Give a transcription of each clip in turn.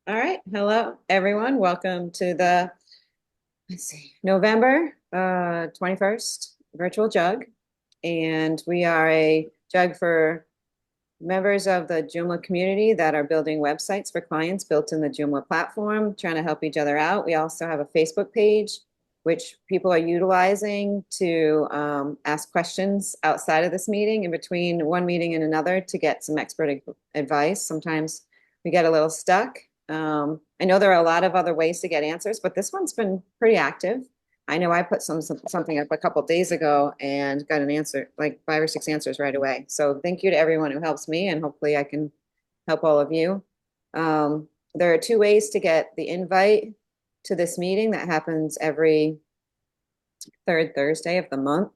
All right. Hello, everyone. Welcome to the, November 21st virtual JUG. And we are a JUG for members of the Joomla community that are building websites for clients built in the Joomla platform, trying to help each other out. We also have a Facebook page, which people are utilizing to ask questions outside of this meeting, in between one meeting and another, to get some expert advice. Sometimes we get a little stuck. I know there are a lot of other ways to get answers, but this one's been pretty active. I know I put something up a couple days ago and got an answer, like 5 or 6 answers right away. So thank you to everyone who helps me, and hopefully I can help all of you. There are 2 ways to get the invite to this meeting that happens every third Thursday of the month.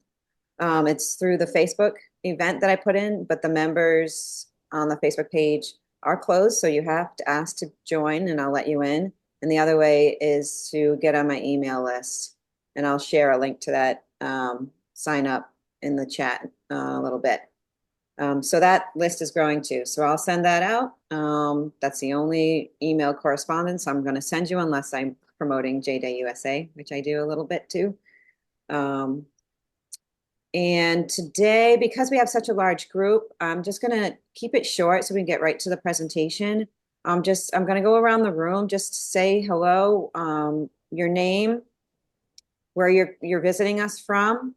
It's through the Facebook event that I put in, but the members on the Facebook page are closed, so you have to ask to join and I'll let you in. And the other way is to get on my email list, and I'll share a link to that sign up in the chat a little bit. So that list is growing too. So I'll send that out. That's the only email correspondence I'm going to send you, unless I'm promoting JDay USA, which I do a little bit too. And today, because we have such a large group, I'm just going to keep it short so we can get right to the presentation. I'm going to go around the room, just say hello, your name, where you're visiting us from,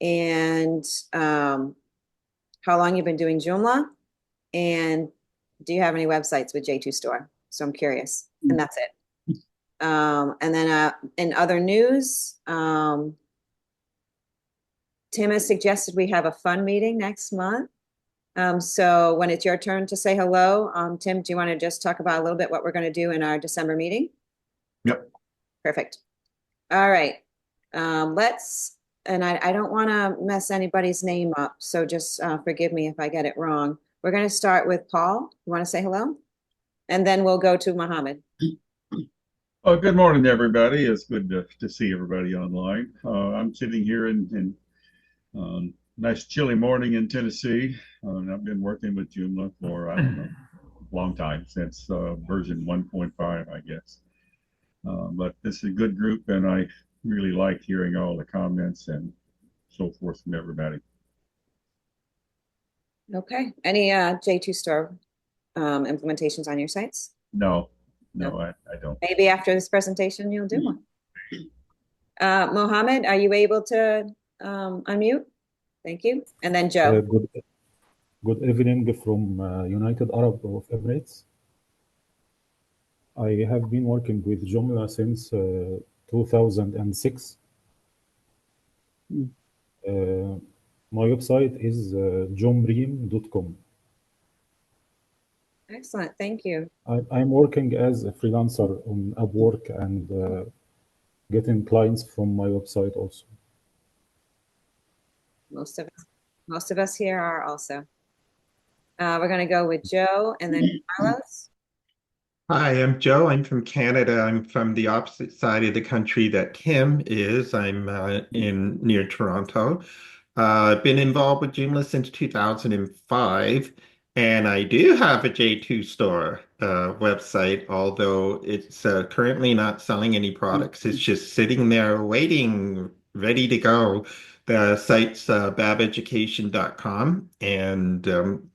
and how long you've been doing Joomla, and do you have any websites with J2 Store? So I'm curious, and that's it. And then in other news, Tim has suggested we have a fun meeting next month. So when it's your turn to say hello, Tim, do you want to just talk about a little bit what we're going to do in our December meeting? Yep. Perfect. All right. And I don't want to mess anybody's name up, so just forgive me if I get it wrong. We're going to start with Paul. You want to say hello? And then we'll go to Mohammed. Oh, good morning, everybody. It's good to see everybody online. I'm sitting here in nice chilly morning in Tennessee. I've been working with Joomla for, I don't know, a long time, since version 1.5, I guess. But this is a good group, and I really like hearing all the comments and so forth from everybody. Okay. Any J2 Store implementations on your sites? No, No. I don't. Maybe after this presentation, you'll do one. Mohammed, are you able to unmute? Thank you. And then Joe. Good evening from United Arab of Emirates. I have been working with Joomla since 2006. My website is joomream.com. Excellent. Thank you. I'm working as a freelancer on Upwork and getting clients from my website also. Most of us here are also. We're going to go with Joe and then Carlos. Hi, I'm Joe. I'm from Canada. I'm from the opposite side of the country that Tim is. I'm in near Toronto. I've been involved with Joomla since 2005, and I do have a J2 store website, although it's currently not selling any products. It's just sitting there waiting, ready to go. The site's babeducation.com, and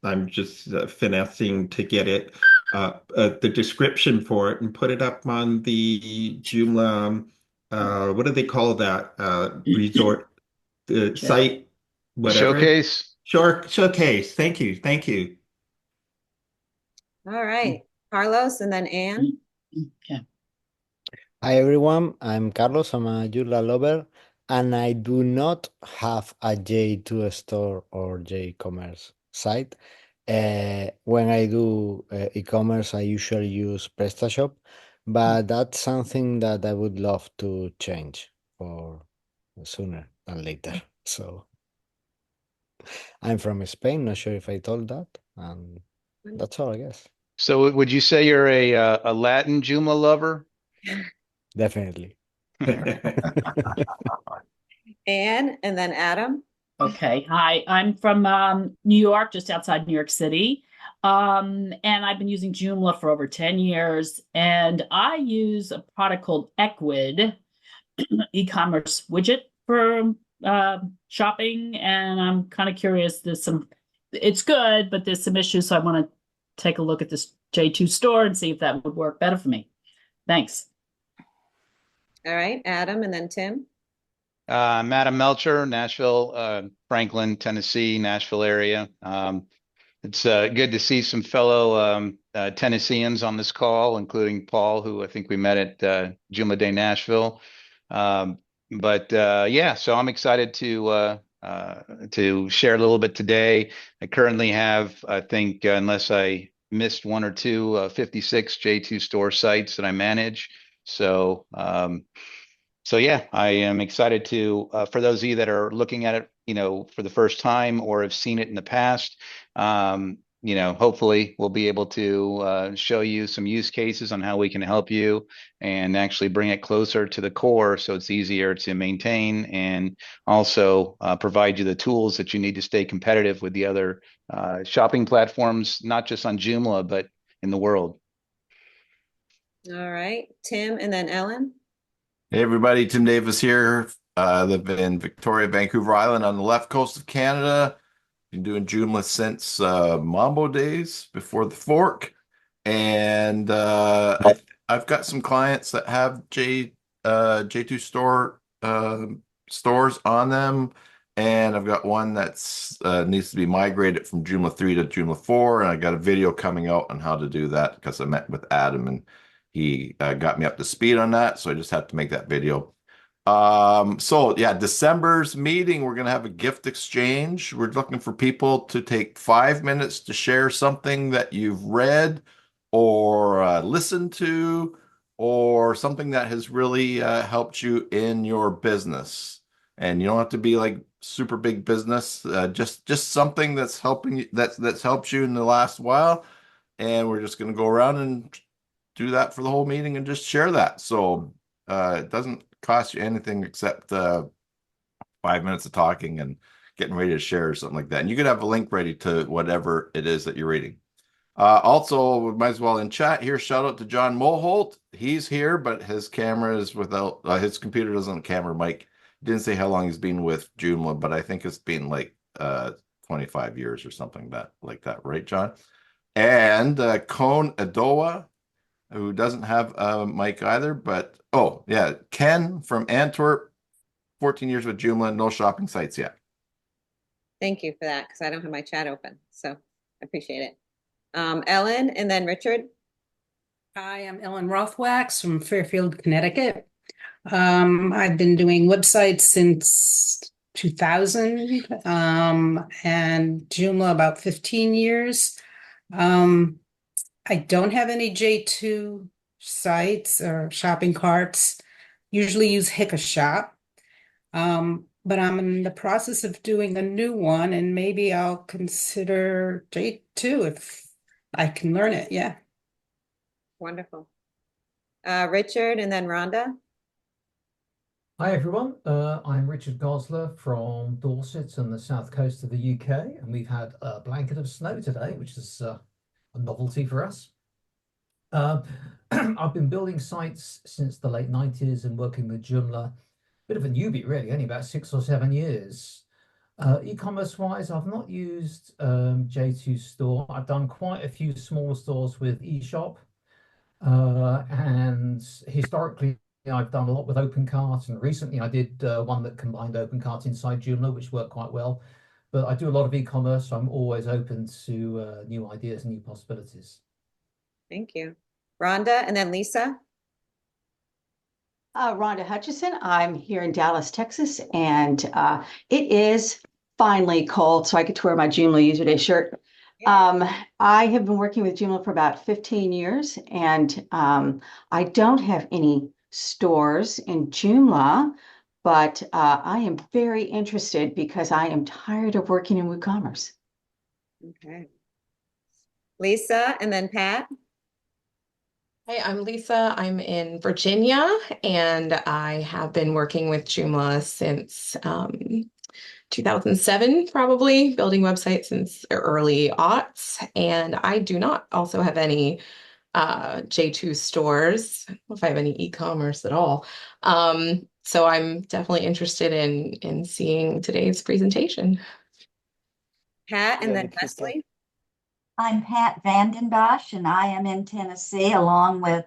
I'm just finessing to get it the description for it and put it up on the Joomla, what do they call that? Resort site, whatever. Showcase. Showcase. Thank you. Thank you. All right. Carlos and then Anne. Yeah. Hi, everyone. I'm Carlos. I'm a Joomla lover, and I do not have a J2 store or J-commerce site. When I do e-commerce, I usually use PrestaShop, but that's something that I would love to change for sooner than later. So I'm from Spain. Not sure if I told that, and that's all, I guess. So would you say you're a Latin Joomla lover? Definitely. Anne and then Adam. Okay. Hi, I'm from New York, just outside New York City. And I've been using Joomla for over 10 years. And I use a product called Equid, e-commerce widget for shopping. And I'm kind of curious. It's good, but there's some issues. So I want to take a look at this J2 store and see if that would work better for me. Thanks. All right, Adam, and then Tim. I'm Adam Melcher, Nashville, Franklin, Tennessee, Nashville area. It's good to see some fellow Tennesseans on this call, including Paul, who I think we met at Joomla Day Nashville. Yeah, so I'm excited to share a little bit today. I currently have, I think, unless I missed one or two, 56 J2 store sites that I manage. So yeah, I am excited to, for those of you that are looking at it, for the first time or have seen it in the past, hopefully we'll be able to show you some use cases on how we can help you and actually bring it closer to the core so it's easier to maintain and also provide you the tools that you need to stay competitive with the other shopping platforms, not just on Joomla, but in the world. All right, Tim, and then Ellen. Hey everybody, Tim Davis here. Live in Victoria, Vancouver Island on the left coast of Canada. Been doing Joomla since Mambo days before the fork. And I've got some clients that have J2 stores on them. And I've got one that's needs to be migrated from Joomla 3 to Joomla 4. And I got a video coming out on how to do that because I met with Adam and he got me up to speed on that, so I just had to make that video. So yeah, December's meeting, we're gonna have a gift exchange. We're looking for people to take 5 minutes to share something that you've read or listened to, or something that has really helped you in your business. And you don't have to be like super big business, just something that's helping you, that's helped you in the last while. And we're just gonna go around and do that for the whole meeting and just share that. So it doesn't cost you anything except 5 minutes of talking and getting ready to share or something like that. And you could have a link ready to whatever it is that you're reading. Also, we might as well in chat here, shout out to John Moholt. He's here, but his camera is without, his computer doesn't have a camera mic. Didn't say how long he's been with Joomla, but I think it's been like 25 years or something like that, right, John? And Cone Adoa, who doesn't have a mic either, but oh yeah, Ken from Antwerp, 14 years with Joomla, no shopping sites yet. Thank you for that, because I don't have my chat open, so I appreciate it. Ellen, and then Richard. Hi, I'm Ellen Rothwax from Fairfield, Connecticut. I've been doing websites since 2000, and Joomla about 15 years. I don't have any J2 sites or shopping carts. Usually use HickaShop. But I'm in the process of doing a new one, and maybe I'll consider J2 if I can learn it. Yeah. Wonderful. Richard, and then Rhonda. Hi everyone, I'm Richard Gosler from Dorset on the south coast of the UK, and we've had a blanket of snow today, which is a novelty for us. I've been building sites since the late 90s and working with Joomla. Bit of a newbie really, only about 6 or 7 years. E-commerce wise, I've not used J2 Store. I've done quite a few small stores with eShop, and historically I've done a lot with OpenCart, and recently I did one that combined OpenCart inside Joomla, which worked quite well. But I do a lot of e-commerce, so I'm always open to new ideas and new possibilities. Thank you. Rhonda, and then Lisa. Rhonda Hutchison. I'm here in Dallas, Texas, and it is finally cold, so I get to wear my Joomla User Day shirt. I have been working with Joomla for about 15 years, and I don't have any stores in Joomla, but I am very interested because I am tired of working in WooCommerce. Okay. Lisa, and then Pat. Hey, I'm Lisa. I'm in Virginia, and I have been working with Joomla since 2007, probably, building websites since early aughts. And I do not also have any J2 stores, if I have any e-commerce at all. So I'm definitely interested in seeing today's presentation. Pat and then Wesley. I'm Pat Vandenbosch, and I am in Tennessee along with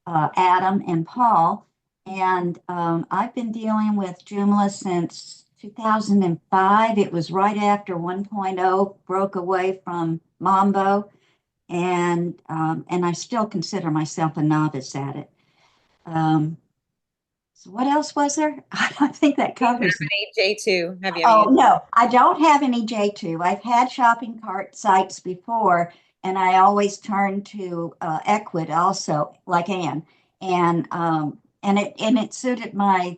Adam and Paul. And I've been dealing with Joomla since 2005. It was right after 1.0 broke away from Mambo, and I still consider myself a novice at it. So what else was there? I think that covers it. J2. Have you? Oh, no, I don't have any J2. I've had shopping cart sites before, and I always turn to Equid also, like Anne, and it suited my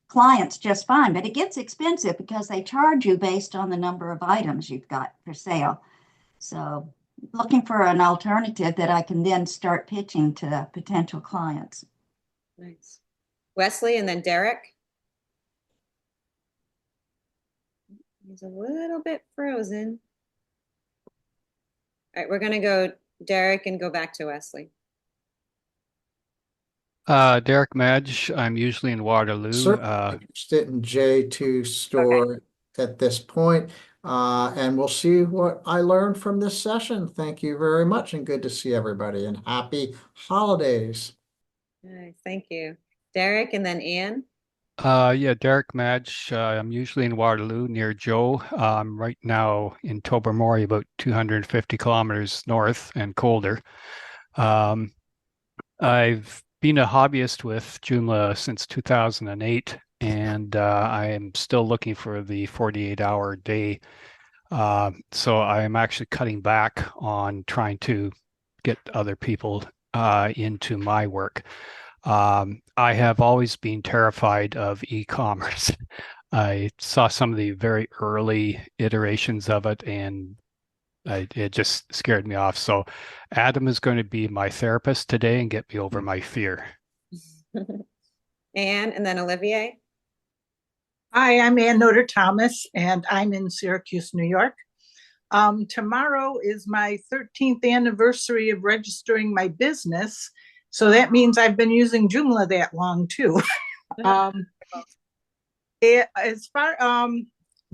clients just fine. But it gets expensive because they charge you based on the number of items you've got for sale. So looking for an alternative that I can then start pitching to potential clients. Nice. Wesley and then Derek. He's a little bit frozen. All right, we're going to go Derek and go back to Wesley. Derek Madge. I'm usually in Waterloo. Interested in J2 store at this point. And we'll see what I learned from this session. Thank you very much, and good to see everybody, and happy holidays. Nice, thank you. Derek and then Anne. Yeah, Derek Madge. I'm usually in Waterloo near Joe. I'm right now in Tobermory, about 250 kilometers north and colder. I've been a hobbyist with Joomla since 2008, and I am still looking for the 48-hour day. So I'm actually cutting back on trying to get other people into my work. I have always been terrified of e-commerce. I saw some of the very early iterations of it, and it just scared me off. So Adam is going to be my therapist today and get me over my fear. Anne and then Olivier. Hi, I'm Ann Noter Thomas, and I'm in Syracuse, New York. Tomorrow is my 13th anniversary of registering my business. So that means I've been using Joomla that long too. As far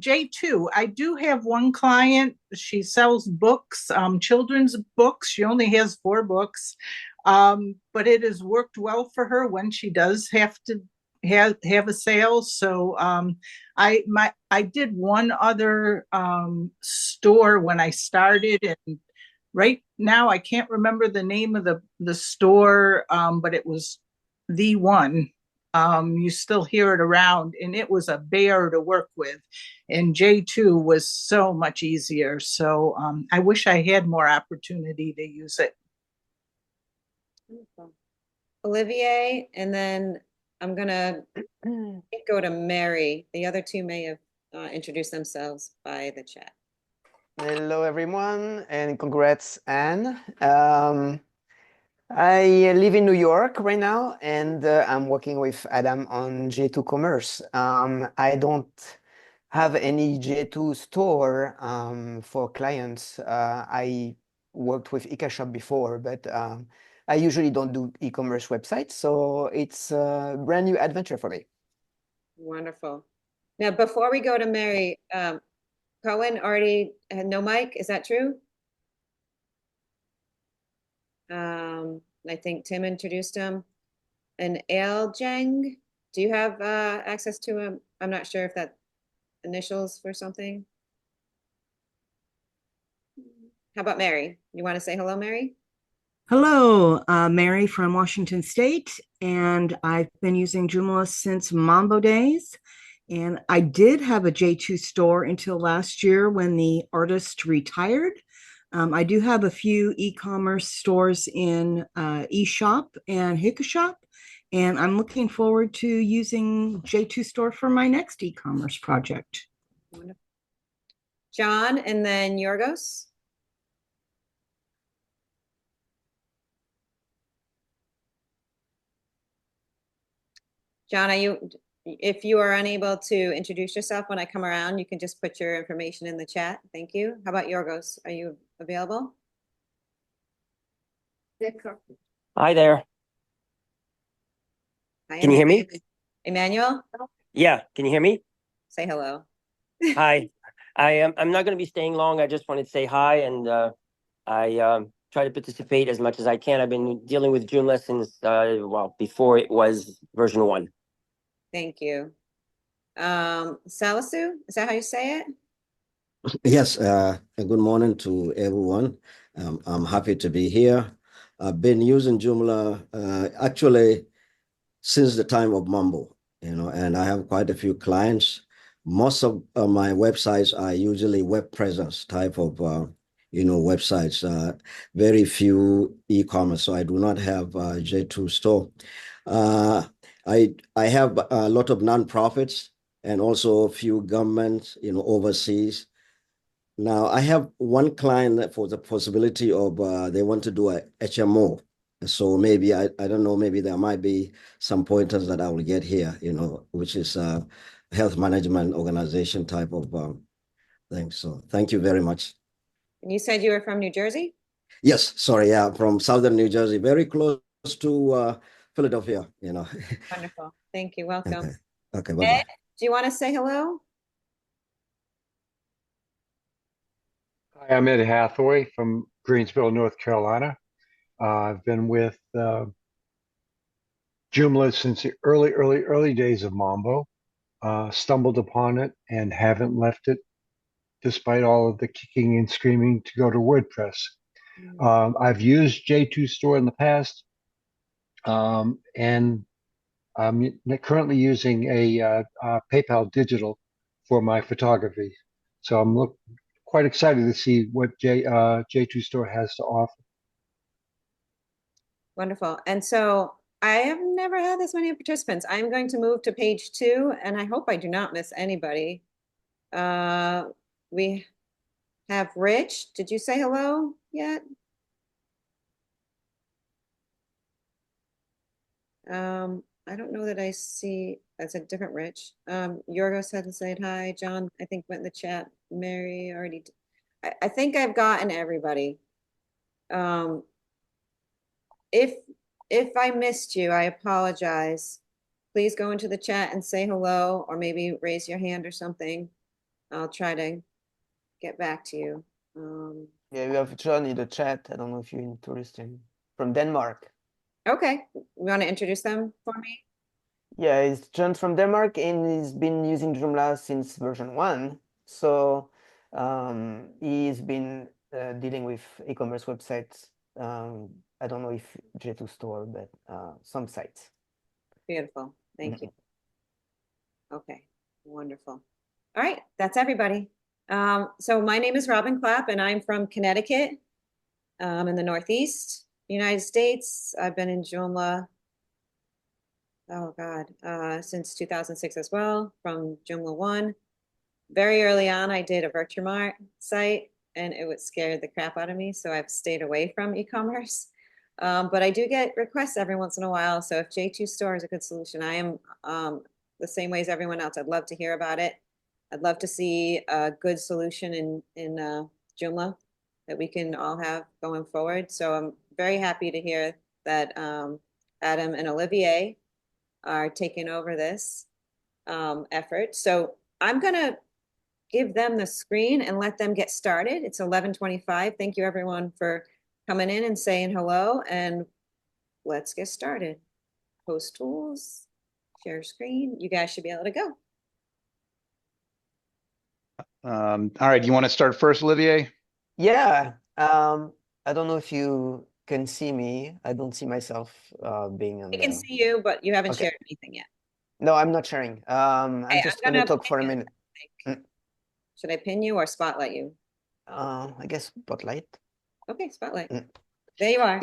J2, I do have one client. She sells books, children's books. She only has 4 books, but it has worked well for her when she does have to have a sale. So I did one other store when I started, and right now I can't remember the name of the store, but it was the one. You still hear it around, and it was a bear to work with. And J2 was so much easier. So I wish I had more opportunity to use it. Olivier, and then I'm gonna go to Mary. The other two may have introduced themselves by the chat. Hello, everyone, and congrats, Anne. I live in New York right now, and I'm working with Adam on J2 Commerce. I don't have any J2 store for clients. I worked with EcaShop before, but I usually don't do e-commerce websites, so it's a brand new adventure for me. Wonderful. Now, before we go to Mary, Cohen already had no mic. Is that true? I think Tim introduced him. And Aljang, do you have access to him? I'm not sure if that initials for something. How about Mary? You want to say hello, Mary? Hello, Mary from Washington State, and I've been using Joomla since Mambo days. And I did have a J2 store until last year when the artist retired. I do have a few e-commerce stores in eShop and HikaShop, and I'm looking forward to using J2 store for my next e-commerce project. Wonderful. John, and then Yorgos. John, are you if you are unable to introduce yourself when I come around, you can just put your information in the chat. Thank you. How about Yorgos? Are you available? Hi there. Hi, Can you hear me? Emmanuel? Yeah, can you hear me? Say hello. Hi. I'm not going to be staying long. I just wanted to say hi, and I try to participate as much as I can. I've been dealing with Joomla since well, before it was version 1. Thank you. Salisu, is that how you say it? Yes, good morning to everyone. I'm happy to be here. I've been using Joomla actually since the time of Mambo, and I have quite a few clients. Most of my websites are usually web presence type of, websites. Very few e-commerce, so I do not have J2 store. I have a lot of nonprofits and also a few governments, overseas. Now, I have one client for the possibility of they want to do a HMO. So maybe, I don't know, maybe there might be some pointers that I will get here, which is a health management organization type of thing. So thank you very much. And you said you were from New Jersey? Yes, sorry, yeah, from southern New Jersey, very close to Philadelphia, Wonderful. Thank you. Welcome. Okay, Ed, bye-bye. do you want to say hello? Hi, I'm Ed Hathaway from Greensboro, North Carolina. I've been with Joomla since the early days of Mambo. Stumbled upon it and haven't left it despite all of the kicking and screaming to go to WordPress. I've used J2 Store in the past, and I'm currently using a PayPal Digital for my photography. So I'm quite excited to see what J2 Store has to offer. Wonderful. And so I have never had this many participants. I'm going to move to page 2, and I hope I do not miss anybody. We have Rich. Did you say hello yet? I don't know that I see. That's a different Rich. Yorgos hadn't said hi. John, I think, went in the chat. Mary already. I think I've gotten everybody. If I missed you, I apologize. Please go into the chat and say hello, or maybe raise your hand or something. I'll try to get back to you. Yeah, we have John in the chat. I don't know if you're interested. From Denmark. Okay. You want to introduce them for me? Yeah, it's John from Denmark, and he's been using Joomla since version 1. So he's been dealing with e-commerce websites. I don't know if J2 Store, but some sites. Beautiful. Thank you. Okay. Wonderful. All right. That's everybody. So my name is Robin Clapp, and I'm from Connecticut in the Northeast United States. I've been in Joomla, oh God, since 2006 as well, from Joomla 1. Very early on, I did a Virtuemart site, and it would scare the crap out of me, so I've stayed away from e-commerce. But I do get requests every once in a while, so if J2 Store is a good solution, I am the same way as everyone else. I'd love to hear about it. I'd love to see a good solution in Joomla that we can all have going forward. So I'm very happy to hear that Adam and Olivier are taking over this effort. So I'm going to give them the screen and let them get started. It's 11:25. Thank you everyone for coming in and saying hello, and let's get started. Post tools, share screen. You guys should be able to go. All right, you want to start first, Olivier? Yeah. I don't know if you can see me. I don't see myself being on I can see you, but you haven't Okay. shared anything yet. No, I'm not sharing. I'm Okay, just I'm gonna gonna talk for a pin you, minute. Should I pin you or spotlight you? I guess spotlight. Okay, spotlight. There you are.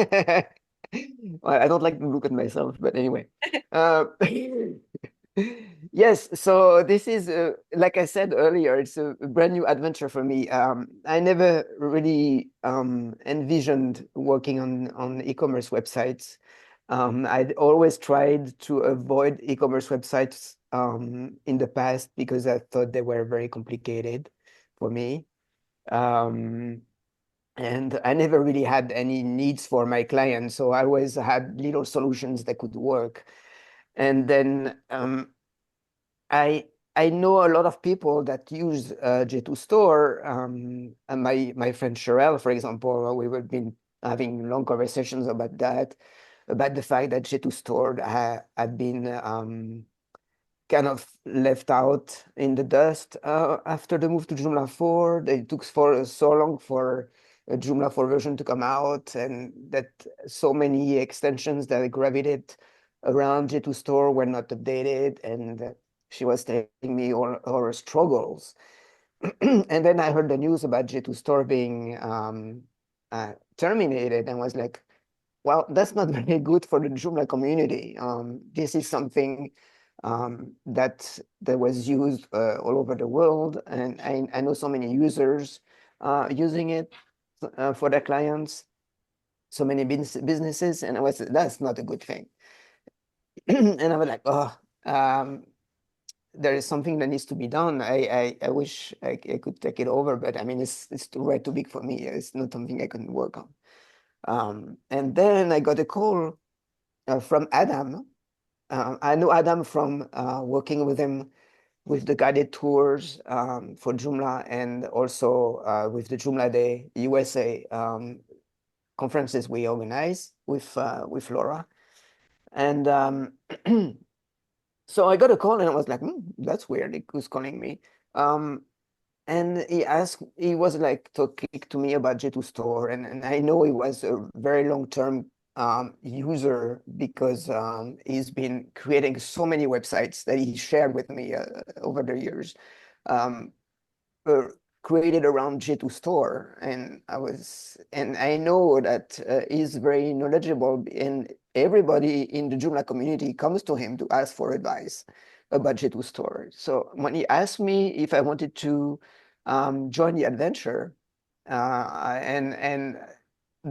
Well, I don't like to look at myself, but anyway. Yes, so this is, like I said earlier, it's a brand new adventure for me. I never really envisioned working on e-commerce websites. I'd always tried to avoid e-commerce websites in the past because I thought they were very complicated for me. And I never really had any needs for my clients, so I always had little solutions that could work. And then I know a lot of people that use J2 Store. And my friend Sherelle, for example, we have been having long conversations about that, about the fact that J2 Store had been kind of left out in the dust after the move to Joomla 4. It took for so long for a Joomla 4 version to come out, and that so many extensions that gravitate around J2 Store were not updated. And she was telling me all her struggles. And then I heard the news about J2 Store being terminated, and was like, well, that's not very good for the Joomla community. This is something that was used all over the world, and I know so many users using it for their clients, so many businesses, and that's not a good thing. And I was like, oh, there is something that needs to be done. I wish I could take it over, but I mean, it's way too big for me. It's not something I can work on. And then I got a call from Adam. I know Adam from working with him with the guided tours for Joomla, and also with the Joomla Day USA conferences we organize with Laura. And so I got a call, and I was like, that's weird. Who's calling me? And he was like talking to me about J2 Store, and I know he was a very long-term user because he's been creating so many websites that he shared with me over the years, um, created around J2 Store. And I know that he's very knowledgeable, and everybody in the Joomla community comes to him to ask for advice about J2 Store. So when he asked me if I wanted to join the adventure and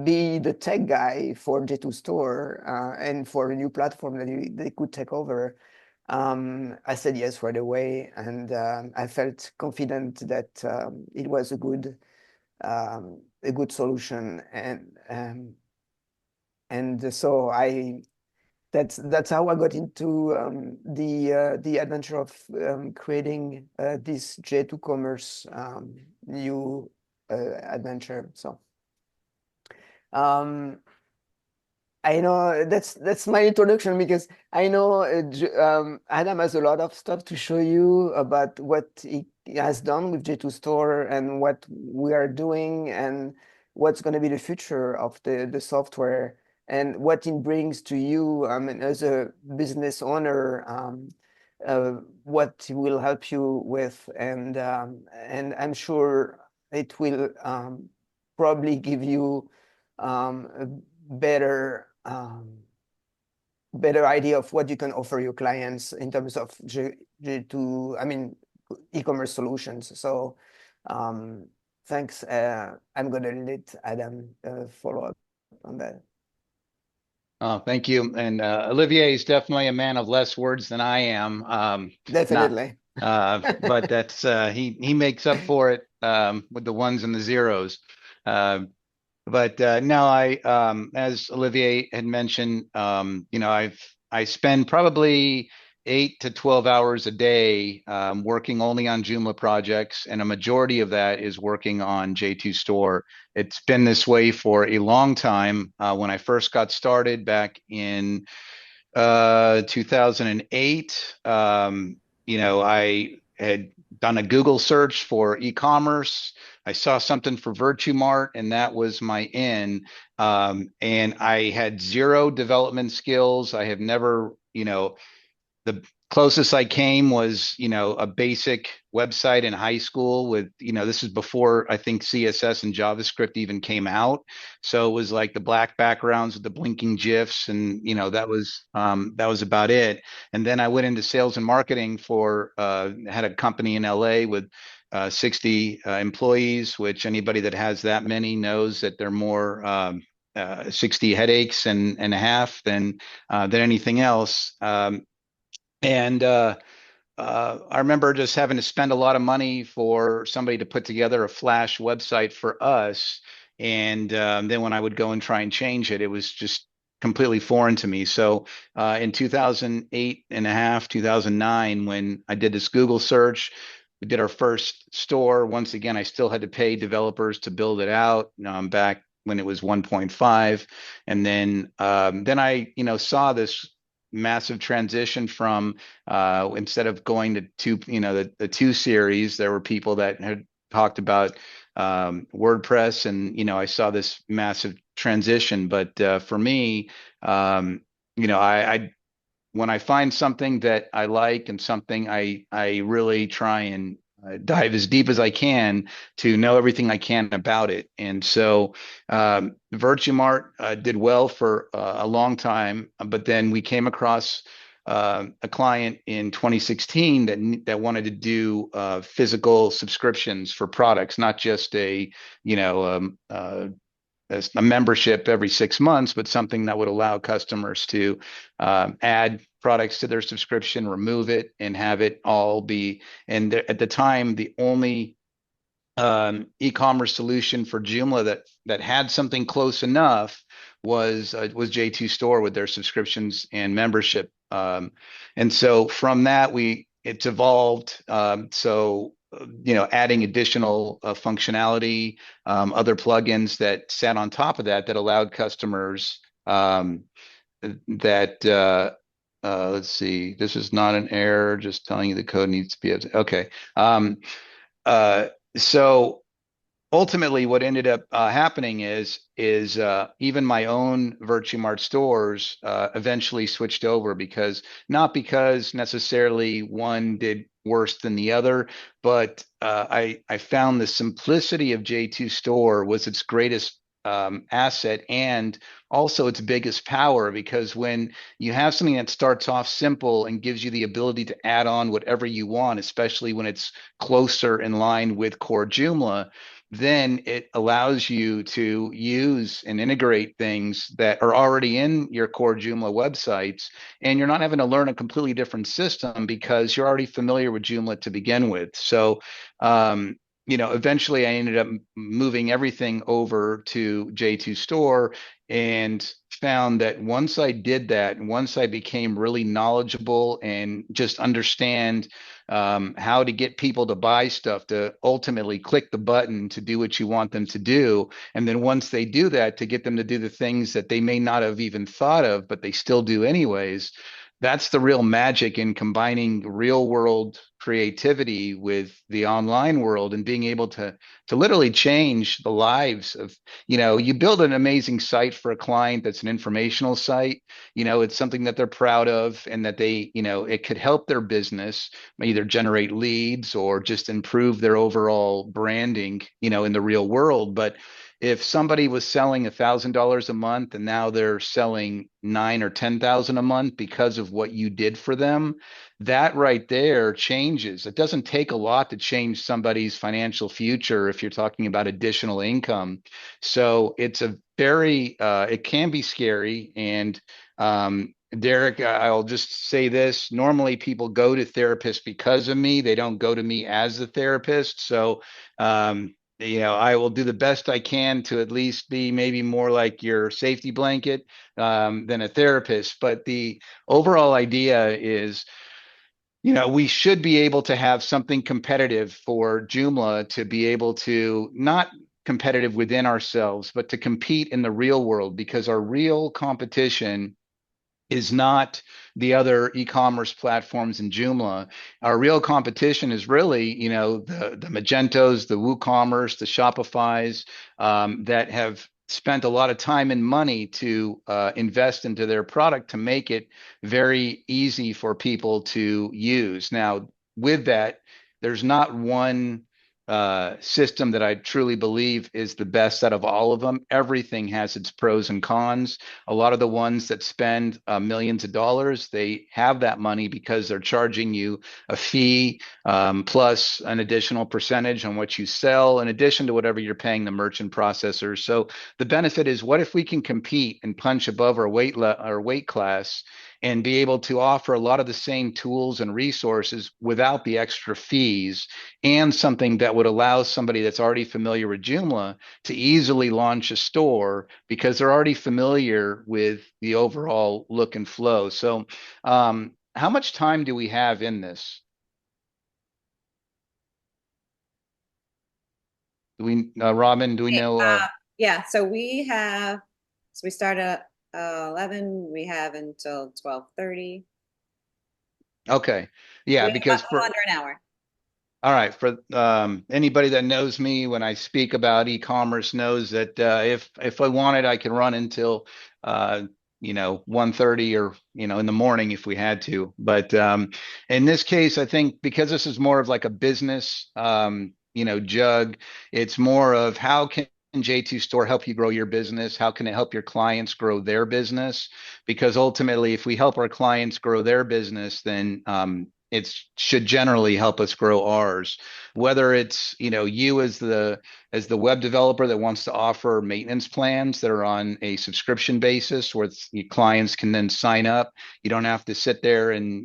be the tech guy for J2 Store and for a new platform that they could take over, I said yes right away, and I felt confident that it was a good solution, and so that's how I got into the adventure of creating this J2 Commerce new adventure. So I know that's my introduction, because I know Adam has a lot of stuff to show you about what he has done with J2 Store and what we are doing and what's going to be the future of the software and what it brings to you as a business owner, what it will help you with, and I'm sure it will probably give you a better idea of what you can offer your clients in terms of e-commerce solutions. So thanks. I'm going to let Adam follow up on that. Oh, thank you. And Olivier is definitely a man of less words than I am. Definitely. But that's he makes up for it with the ones and the zeros. But no, as Olivier had mentioned, I spend probably 8 to 12 hours a day working only on Joomla projects, and a majority of that is working on J2 Store. It's been this way for a long time. When I first got started back in 2008, I had done a Google search for e-commerce. I saw something for VirtuMart, and that was my in. And I had zero development skills. I have never, the closest I came was, a basic website in high school with, this is before I think CSS and JavaScript even came out. So it was like the black backgrounds with the blinking GIFs, and that was about it. And then I went into sales and marketing had a company in LA with 60 employees, which anybody that has that many knows that they're more 60 headaches and a half than anything else. I remember just having to spend a lot of money for somebody to put together a Flash website for us. And then when I would go and try and change it, it was just completely foreign to me. So in 2008 and a half, 2009, when I did this Google search, we did our first store. Once again, I still had to pay developers to build it out back when it was 1.5. And then I, saw this massive transition from instead of going to two, the 2 series, there were people that had talked about WordPress, and I saw this massive transition. But for me, I when I find something that I like and something I really try and dive as deep as I can to know everything I can about it. And so Virtumart did well for a long time, but then we came across a client in 2016 that wanted to do physical subscriptions for products, not just a membership every 6 months, but something that would allow customers to add products to their subscription, remove it, and have it all be. And at the time, the only e-commerce solution for Joomla that had something close enough was J2 Store with their subscriptions and membership. And so from that, it's evolved. Adding additional functionality, other plugins that sat on top of that allowed customers let's see, this is not an error, just telling you the code needs to be okay. So ultimately, what ended up happening is even my own Virtumart stores eventually switched over, not because necessarily one did worse than the other, but I found the simplicity of J2 Store was its greatest asset and also its biggest power, because when you have something that starts off simple and gives you the ability to add on whatever you want, especially when it's closer in line with core Joomla, then it allows you to use and integrate things that are already in your core Joomla websites, and you're not having to learn a completely different system because you're already familiar with Joomla to begin with. So, eventually I ended up moving everything over to J2 Store and found that once I did that, and once I became really knowledgeable and just understand how to get people to buy stuff, to ultimately click the button to do what you want them to do. And then once they do that, to get them to do the things that they may not have even thought of, but they still do anyways. That's the real magic in combining real world creativity with the online world and being able to literally change the lives of, you build an amazing site for a client that's an informational site. It's something that they're proud of and that they, it could help their business either generate leads or just improve their overall branding, in the real world. But if somebody was selling $1,000 a month and now they're selling 9 or 10,000 a month because of what you did for them, that right there changes. It doesn't take a lot to change somebody's financial future if you're talking about additional income. So it's it can be scary. And Derek, I'll just say this. Normally people go to therapists because of me. They don't go to me as a therapist. So, I will do the best I can to at least be maybe more like your safety blanket than a therapist. But the overall idea is, we should be able to have something competitive for Joomla to be able to not competitive within ourselves, but to compete in the real world, because our real competition is not the other e-commerce platforms in Joomla. Our real competition is really, the Magentos, the WooCommerce, the Shopifys that have spent a lot of time and money to invest into their product to make it very easy for people to use. Now, with that, there's not one system that I truly believe is the best out of all of them. Everything has its pros and cons. A lot of the ones that spend millions of dollars, they have that money because they're charging you a fee plus an additional percentage on what you sell, in addition to whatever you're paying the merchant processors. So the benefit is, what if we can compete and punch above our weight class and be able to offer a lot of the same tools and resources without the extra fees, and something that would allow somebody that's already familiar with Joomla to easily launch a store because they're already familiar with the overall look and flow. So, how much time do we have in this? Do we, Robin, do we know? Yeah, so we start at 11, we have until 12:30. Okay. Yeah, We have because a little under an hour. all right, for anybody that knows me when I speak about e-commerce knows that if I wanted, I can run until 1:30 or in the morning if we had to. But in this case, I think because this is more of like a business jug, it's more of how can J2 Store help you grow your business? How can it help your clients grow their business? Because ultimately, if we help our clients grow their business, then it should generally help us grow ours. Whether it's you as the web developer that wants to offer maintenance plans that are on a subscription basis, where your clients can then sign up. You don't have to sit there and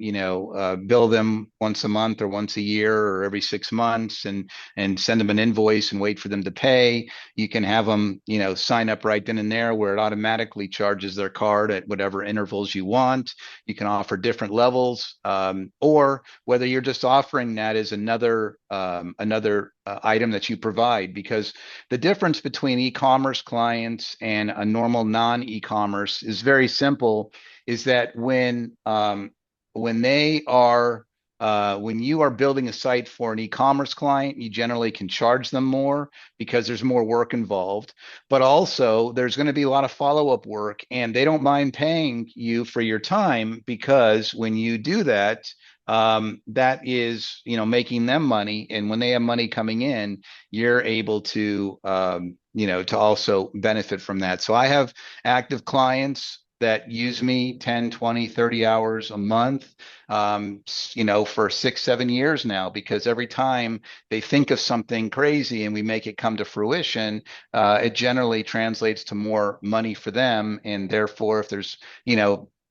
bill them once a month or once a year or every 6 months and send them an invoice and wait for them to pay. You can have them sign up right then and there, where it automatically charges their card at whatever intervals you want. You can offer different levels, or whether you're just offering that as another item that you provide. Because the difference between e-commerce clients and a normal non-e-commerce is very simple, is that when you are building a site for an e-commerce client, you generally can charge them more because there's more work involved. But also, there's going to be a lot of follow-up work, and they don't mind paying you for your time, because when you do that, that is making them money, and when they have money coming in, you're able to to also benefit from that. So I have active clients that use me 10, 20, 30 hours a month, for 6, 7 years now, because every time they think of something crazy and we make it come to fruition, it generally translates to more money for them. And therefore, if there's,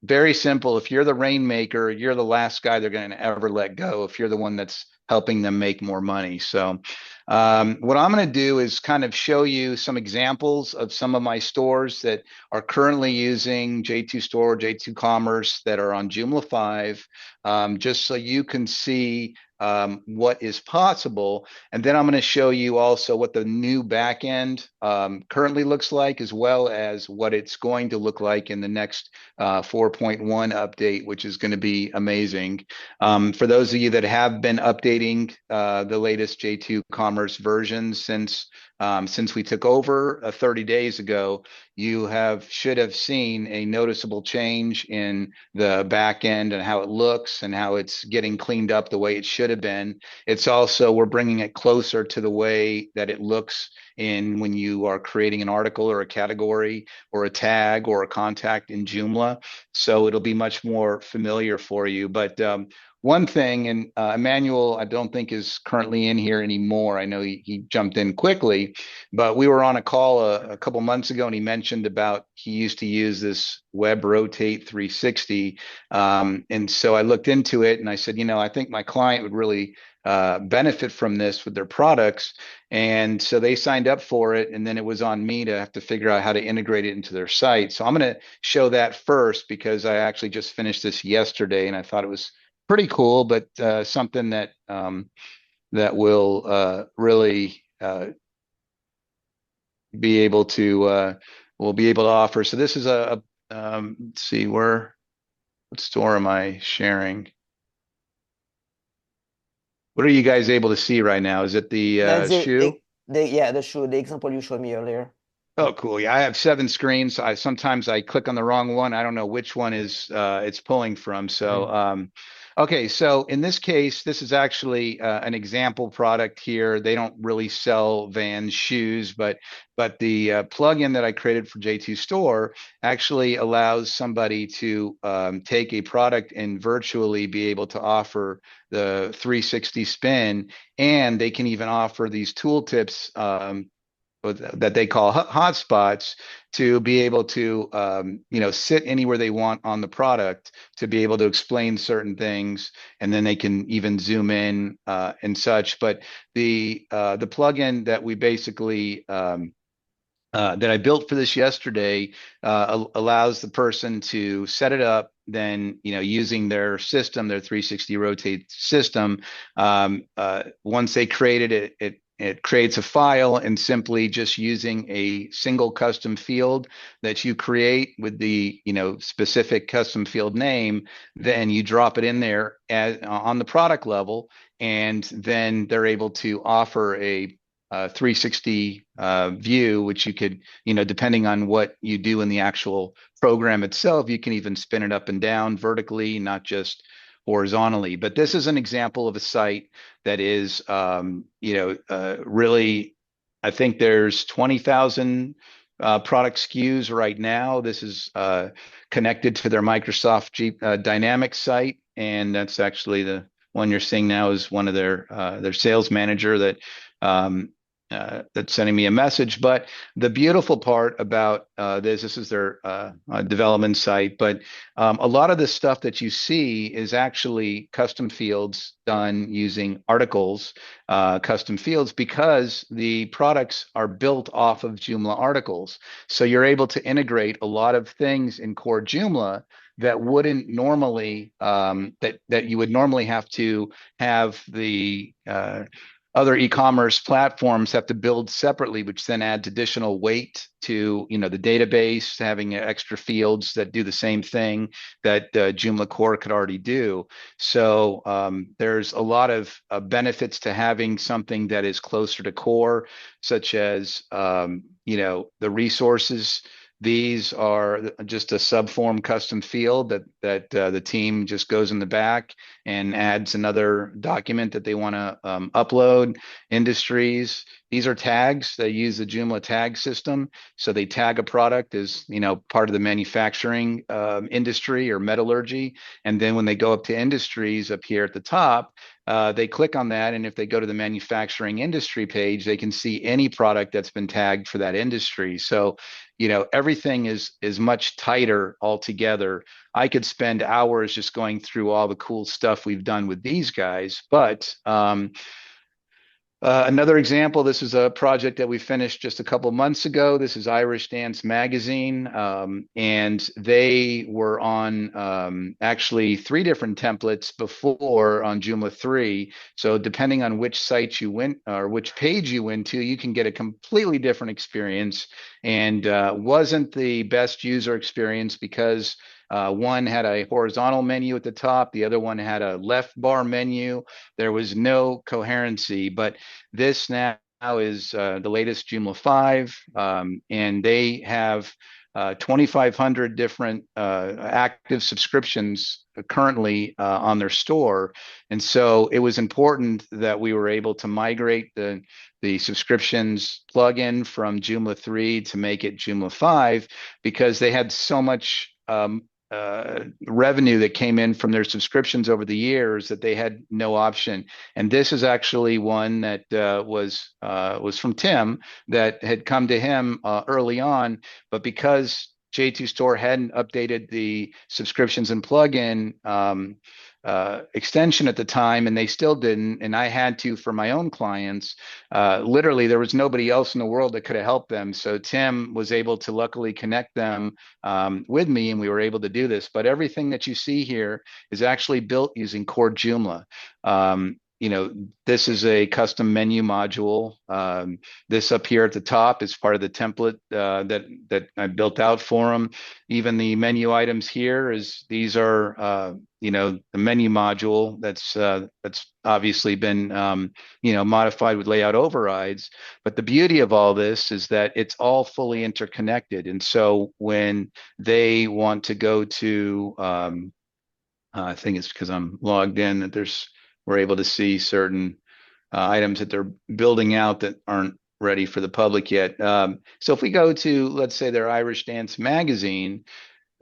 very simple, if you're the rainmaker, you're the last guy they're going to ever let go if you're the one that's helping them make more money. So what I'm going to do is kind of show you some examples of some of my stores that are currently using J2 Store, J2 Commerce, that are on Joomla 5, just so you can see what is possible. And then I'm going to show you also what the new backend currently looks like, as well as what it's going to look like in the next 4.1 update, which is going to be amazing. For those of you that have been updating the latest J2 Commerce versions since we took over 30 days ago, you should have seen a noticeable change in the back end and how it looks and how it's getting cleaned up the way it should have been. It's also, we're bringing it closer to the way that it looks when you are creating an article or a category or a tag or a contact in Joomla. So it'll be much more familiar for you. But one thing, and Emmanuel, I don't think is currently in here anymore. I know he jumped in quickly, but we were on a call a couple months ago, and he mentioned about he used to use this Web Rotate 360. And so I looked into it and I said, I think my client would really benefit from this with their products. And so they signed up for it. And then it was on me to have to figure out how to integrate it into their site. So I'm going to show that first, because I actually just finished this yesterday and I thought it was pretty cool, but something that will really be able to offer. So this is let's see, what store am I sharing? What are you guys able to see right now? Is it the shoe? The shoe, the example you showed me earlier. Oh, cool. Yeah, I have 7 screens. Sometimes I click on the wrong one. I don't know which one is it's pulling from. So Okay, so in this case, this is actually an example product here. They don't really sell Vans shoes, but the plugin that I created for J2 Store actually allows somebody to take a product and virtually be able to offer the 360 spin, and they can even offer these tooltips that they call hotspots to be able to sit anywhere they want on the product to be able to explain certain things, and then they can even zoom in and such. But the plugin that we basically that I built for this yesterday allows the person to set it up. Then, using their system, their 360 rotate system, once they created it, it creates a file, and simply just using a single custom field that you create with the specific custom field name, then you drop it in there on the product level, and then they're able to offer a 360 view, which you could, depending on what you do in the actual program itself, you can even spin it up and down vertically, not just horizontally. But this is an example of a site that is, really, I think there's 20,000 product SKUs right now. This is connected to their Microsoft Dynamics site, and that's actually the one you're seeing now is one of their sales manager that's sending me a message. But the beautiful part about this is their development site, but a lot of the stuff that you see is actually custom fields done using articles, custom fields, because the products are built off of Joomla articles. So you're able to integrate a lot of things in core Joomla that wouldn't normally that you would normally have to have the other e-commerce platforms have to build separately, which then adds additional weight to the database, having extra fields that do the same thing that Joomla Core could already do. So there's a lot of benefits to having something that is closer to core, such as the resources. These are just a subform custom field that the team just goes in the back and adds another document that they want to upload. Industries, these are tags. They use the Joomla tag system. So they tag a product as, part of the manufacturing industry or metallurgy. And then when they go up to industries up here at the top, they click on that. And if they go to the manufacturing industry page, they can see any product that's been tagged for that industry. So, everything is much tighter altogether. I could spend hours just going through all the cool stuff we've done with these guys, but another example, this is a project that we finished just a couple months ago. This is Irish Dance Magazine, and they were on actually 3 different templates before on Joomla 3. So depending on which site you went or which page you went to, you can get a completely different experience, and wasn't the best user experience because one had a horizontal menu at the top, the other one had a left bar menu. There was no coherency, but this now is the latest Joomla 5, and they have 2,500 different active subscriptions currently on their store. And so it was important that we were able to migrate the subscriptions plugin from Joomla 3 to make it Joomla 5, because they had so much revenue that came in from their subscriptions over the years that they had no option. And this is actually one that was from Tim that had come to him early on, but because J2 Store hadn't updated the subscriptions and plugin extension at the time, and they still didn't, and I had to for my own clients. Literally, there was nobody else in the world that could have helped them. So Tim was able to luckily connect them with me, and we were able to do this. But everything that you see here is actually built using core Joomla. This is a custom menu module. This up here at the top is part of the template that I built out for them. Even the menu items here these are the menu module that's obviously been modified with layout overrides. But the beauty of all this is that it's all fully interconnected. And so when they want to go to I think it's because I'm logged in that we're able to see certain items that they're building out that aren't ready for the public yet. So if we go to, let's say, their Irish Dance magazine,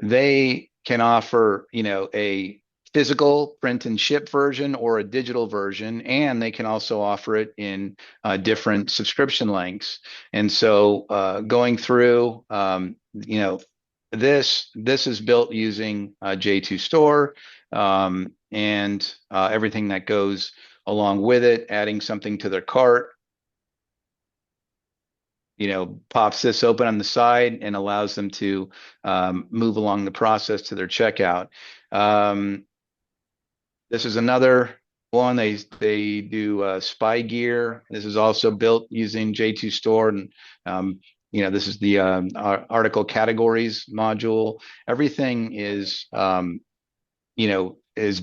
they can offer, a physical print and ship version or a digital version, and they can also offer it in different subscription lengths. And so going through, this is built using J2 Store, and everything that goes along with it, adding something to their cart, pops this open on the side and allows them to move along the process to their checkout. This is another one. They do spy gear. This is also built using J2 Store, and this is the article categories module. Everything is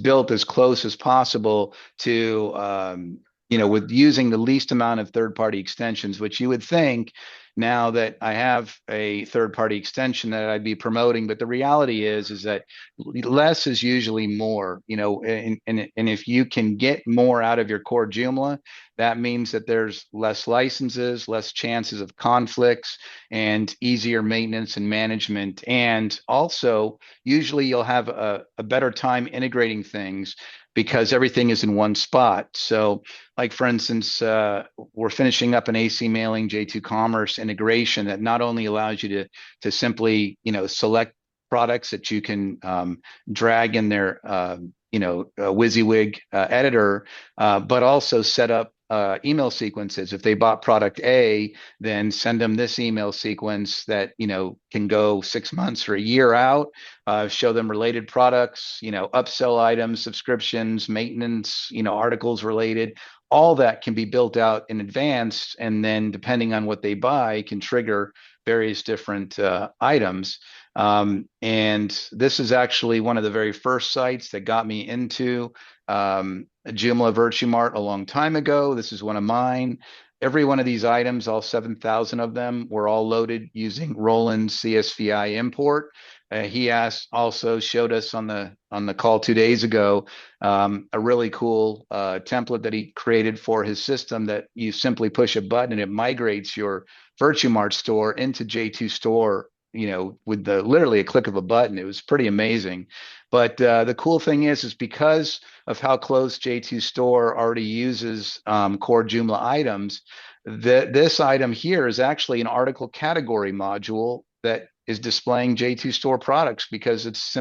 built as close as possible to, with using the least amount of third-party extensions, which you would think now that I have a third-party extension that I'd be promoting. But the reality is that less is usually more, and if you can get more out of your core Joomla, that means that there's less licenses, less chances of conflicts, and easier maintenance and management. And also, usually you'll have a better time integrating things because everything is in one spot. So, like for instance, we're finishing up an AC mailing J2 Commerce integration that not only allows you to simply, select products that you can drag in their WYSIWYG editor, but also set up email sequences. If they bought product A, then send them this email sequence that can go 6 months or a year out. Show them related products, upsell items, subscriptions, maintenance, articles related. All that can be built out in advance, and then depending on what they buy, can trigger various different items. And this is actually one of the very first sites that got me into Joomla VirtueMart a long time ago. This is one of mine. Every one of these items, all 7,000 of them, were all loaded using Roland CSVI import. He also showed us on the call 2 days ago a really cool template that he created for his system that you simply push a button and it migrates your VirtueMart store into J2 Store, with literally a click of a button. It was pretty amazing. But the cool thing is because of how close J2 Store already uses core Joomla items, this item here is actually an article category module that is displaying J2 Store products because it's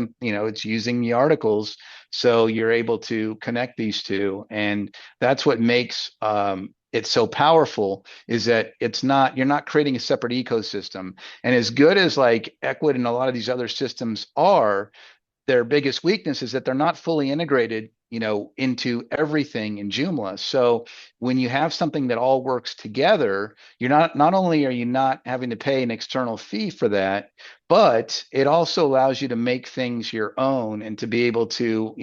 using the articles. So you're able to connect these two. And that's what makes it's so powerful, is that you're not creating a separate ecosystem. And as good as like Ecwid and a lot of these other systems are, their biggest weakness is that they're not fully integrated, into everything in Joomla. So when you have something that all works together, not only are you not having to pay an external fee for that, but it also allows you to make things your own and to be able to,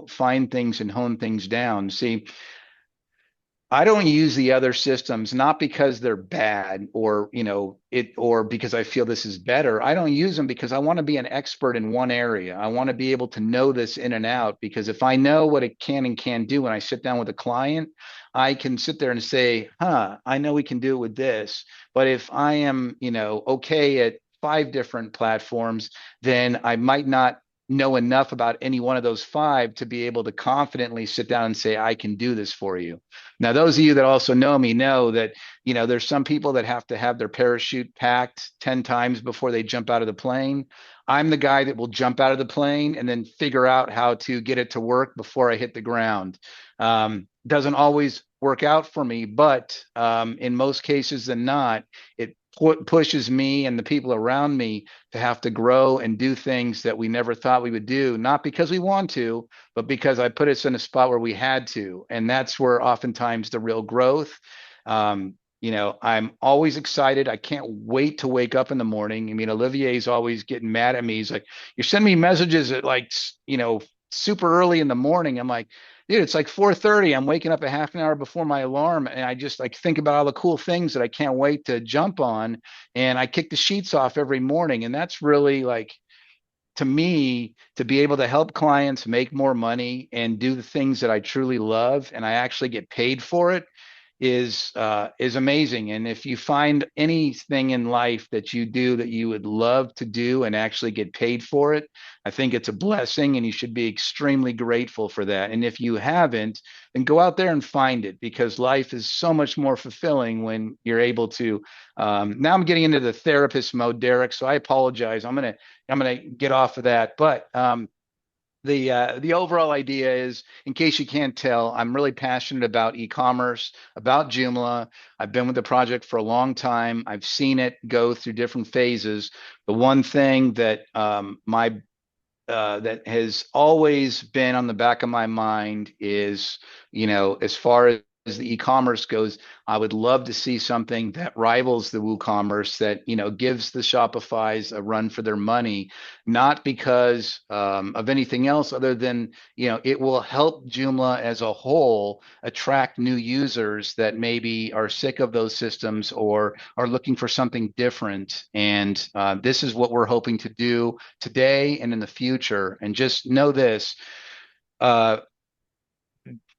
find things and hone things down. See, I don't use the other systems, not because they're bad or, or because I feel this is better. I don't use them because I want to be an expert in one area. I want to be able to know this in and out, because if I know what it can and can't do when I sit down with a client, I can sit there and say, I know we can do it with this. But if I am, okay at 5 different platforms, then I might not know enough about any one of those 5 to be able to confidently sit down and say, I can do this for you. Now, those of you that also know me know that, there's some people that have to have their parachute packed 10 times before they jump out of the plane. I'm the guy that will jump out of the plane and then figure out how to get it to work before I hit the ground. Doesn't always work out for me, but in most cases than not, it pushes me and the people around me to have to grow and do things that we never thought we would do, not because we want to, but because I put us in a spot where we had to. And that's where oftentimes the real growth. I'm always excited. I can't wait to wake up in the morning. I mean, Olivier's always getting mad at me. He's like, you're sending me messages at super early in the morning. I'm like, dude, it's like 4:30. I'm waking up a half an hour before my alarm, and I just think about all the cool things that I can't wait to jump on. And I kick the sheets off every morning. And that's really to me, to be able to help clients make more money and do the things that I truly love, and I actually get paid for it, is amazing. And if you find anything in life that you do that you would love to do and actually get paid for it, I think it's a blessing, and you should be extremely grateful for that. And if you haven't, then go out there and find it, because life is so much more fulfilling when you're able to. Now I'm getting into the therapist mode, Derek. So I apologize. I'm gonna get off of that, but the overall idea is, in case you can't tell, I'm really passionate about e-commerce, about Joomla. I've been with the project for a long time. I've seen it go through different phases. The one thing that that has always been on the back of my mind is, as far as the e-commerce goes, I would love to see something that rivals the WooCommerce, that, gives the Shopify's a run for their money, not because of anything else other than, it will help Joomla as a whole attract new users that maybe are sick of those systems or are looking for something different. And this is what we're hoping to do today and in the future. And just know this, uh,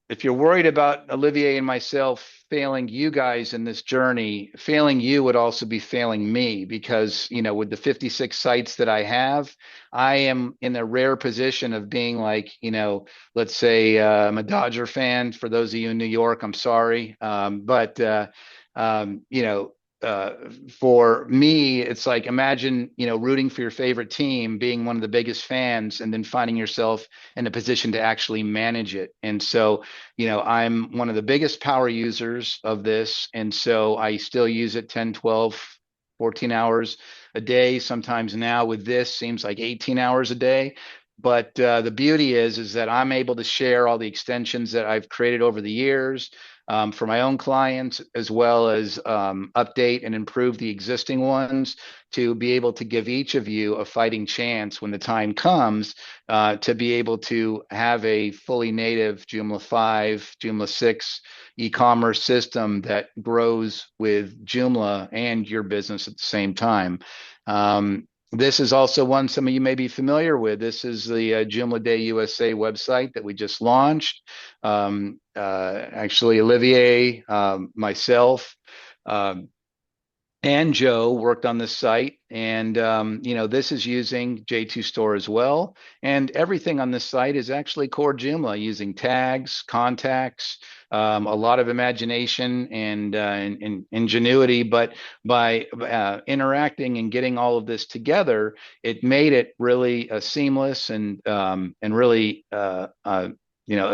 if you're worried about Olivier and myself failing you guys in this journey, failing you would also be failing me, because, with the 56 sites that I have, I am in a rare position of being like, let's say I'm a Dodger fan. For those of you in New York, I'm sorry. But um, you know, uh, for me, it's like, imagine, rooting for your favorite team, being one of the biggest fans, and then finding yourself in a position to actually manage it. And so, I'm one of the biggest power users of this. And so I still use it 10, 12, 14 hours a day. Sometimes now with this seems like 18 hours a day. But the beauty is that I'm able to share all the extensions that I've created over the years, for my own clients, as well as update and improve the existing ones, to be able to give each of you a fighting chance when the time comes, to be able to have a fully native Joomla 5, Joomla 6 e-commerce system that grows with Joomla and your business at the same time. This is also one some of you may be familiar with. This is the Joomla Day USA website that we just launched. Actually, Olivier, myself, um, and Joe worked on this site, and this is using J2 Store as well. And everything on this site is actually core Joomla, using tags, contacts, a lot of imagination and ingenuity. But by interacting and getting all of this together, it made it really seamless and really a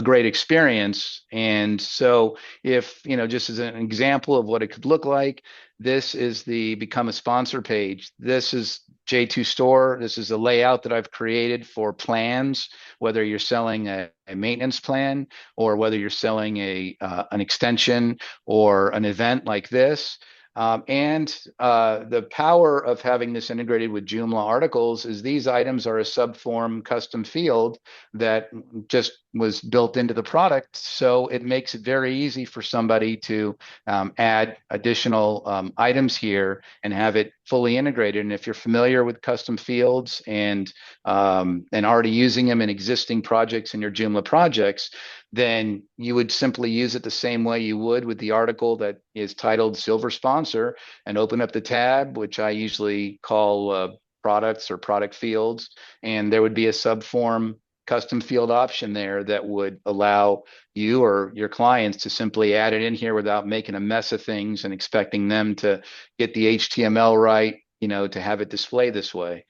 great experience. And so, if just as an example of what it could look like, this is the become a sponsor page. This is J2 Store. This is the layout that I've created for plans, whether you're selling a maintenance plan, or whether you're selling an extension or an event like this. And the power of having this integrated with Joomla articles is these items are a subform custom field that just was built into the product. So it makes it very easy for somebody to add additional items here and have it fully integrated. And if you're familiar with custom fields and already using them in existing projects in your Joomla projects, then you would simply use it the same way you would with the article that is titled Silver Sponsor, and open up the tab, which I usually call products or product fields. And there would be a subform custom field option there that would allow you or your clients to simply add it in here without making a mess of things and expecting them to get the HTML right, to have it display this way.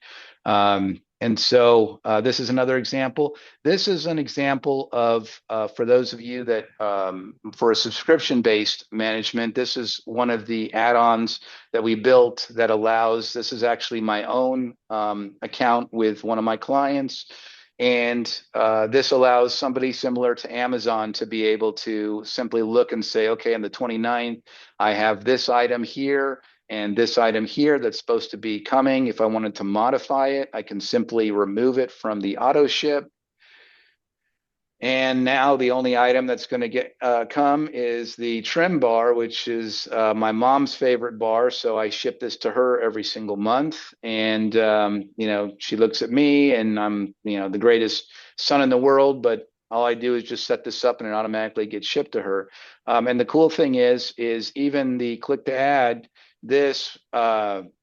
And so this is another example. This is an example of, for those of you that, for a subscription-based management, this is one of the add-ons that we built that allows, this is actually my own account with one of my clients. And this allows somebody similar to Amazon to be able to simply look and say, okay, on the 29th, I have this item here and this item here that's supposed to be coming. If I wanted to modify it, I can simply remove it from the auto ship And now the only item that's going to get come is the trim bar, which is my mom's favorite bar. So I ship this to her every single month. And, she looks at me and I'm, the greatest son in the world, but all I do is just set this up and it automatically gets shipped to her. And the cool thing is even the click to add this,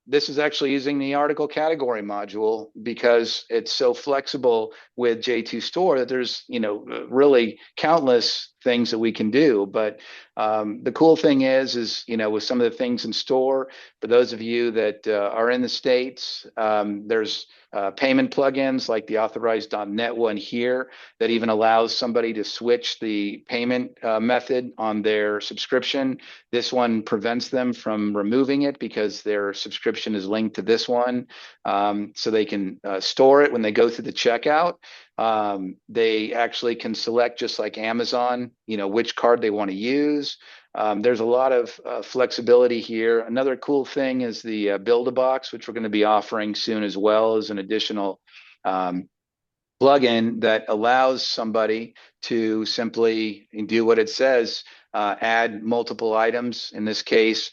this is actually using the article category module because it's so flexible with J2 Store that there's, really countless things that we can do. But the cool thing is, with some of the things in store, for those of you that are in the States, there's payment plugins like the authorized.net one here that even allows somebody to switch the payment method on their subscription. This one prevents them from removing it because their subscription is linked to this one. So they can store it when they go through the checkout. They actually can select, just like Amazon, which card they want to use. There's a lot of flexibility here. Another cool thing is the Build-A-Box, which we're going to be offering soon as well as an additional plugin that allows somebody to simply do what it says, add multiple items. In this case,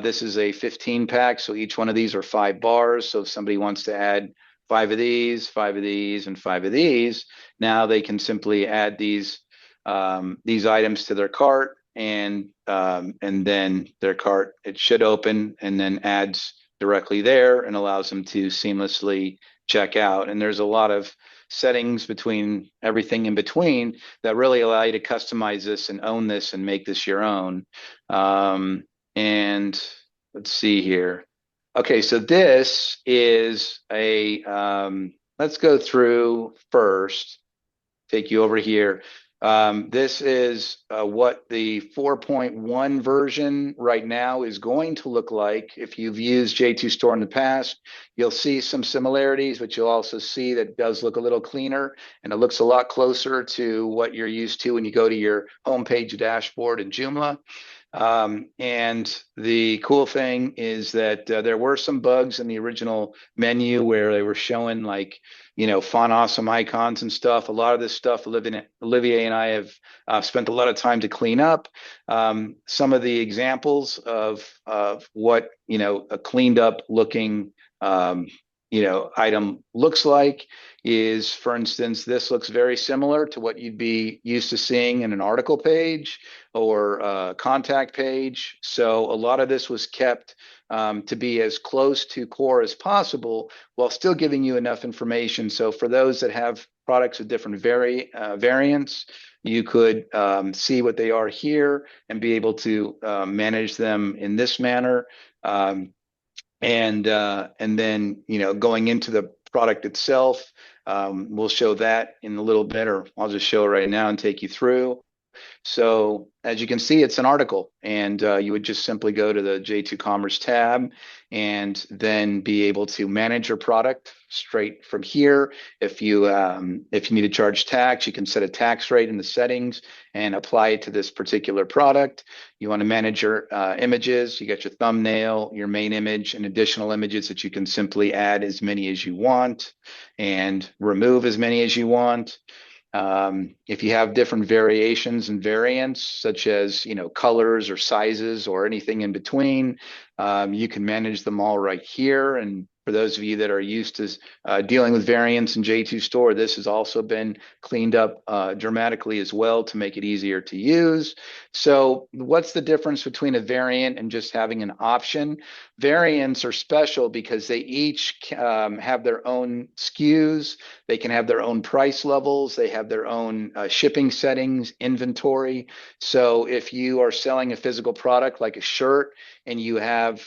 this is a 15 pack. So each one of these are 5 bars. So if somebody wants to add 5 of these, 5 of these, and 5 of these, now they can simply add these items to their cart, and then their cart, it should open and then adds directly there and allows them to seamlessly check out. And there's a lot of settings between everything in between that really allow you to customize this and own this and make this your own. And let's see here. Okay, so this is a, let's go through first, take you over here. This is what the 4.1 version right now is going to look like. If you've used J2 Store in the past, you'll see some similarities, but you'll also see that it does look a little cleaner and it looks a lot closer to what you're used to when you go to your homepage dashboard in Joomla. And the cool thing is that there were some bugs in the original menu where they were showing font awesome icons and stuff. A lot of this stuff, Olivier and I have spent a lot of time to clean up. Some of the examples of what a cleaned up looking item looks like is, for instance, this looks very similar to what you'd be used to seeing in an article page or a contact page. So a lot of this was kept to be as close to core as possible while still giving you enough information. So for those that have products with different variants, you could see what they are here and be able to manage them in this manner. And then, going into the product itself, we'll show that in a little bit, or I'll just show it right now and take you through. So as you can see, it's an article, and you would just simply go to the J2 Commerce tab and then be able to manage your product straight from here. If you need to charge tax, you can set a tax rate in the settings and apply it to this particular product. You want to manage your images. You got your thumbnail, your main image, and additional images that you can simply add as many as you want and remove as many as you want. If you have different variations and variants, such as colors or sizes or anything in between, you can manage them all right here. And for those of you that are used to dealing with variants in J2 Store, this has also been cleaned up dramatically as well to make it easier to use. So what's the difference between a variant and just having an option? Variants are special because they each have their own SKUs. They can have their own price levels. They have their own shipping settings, inventory. So if you are selling a physical product like a shirt and you have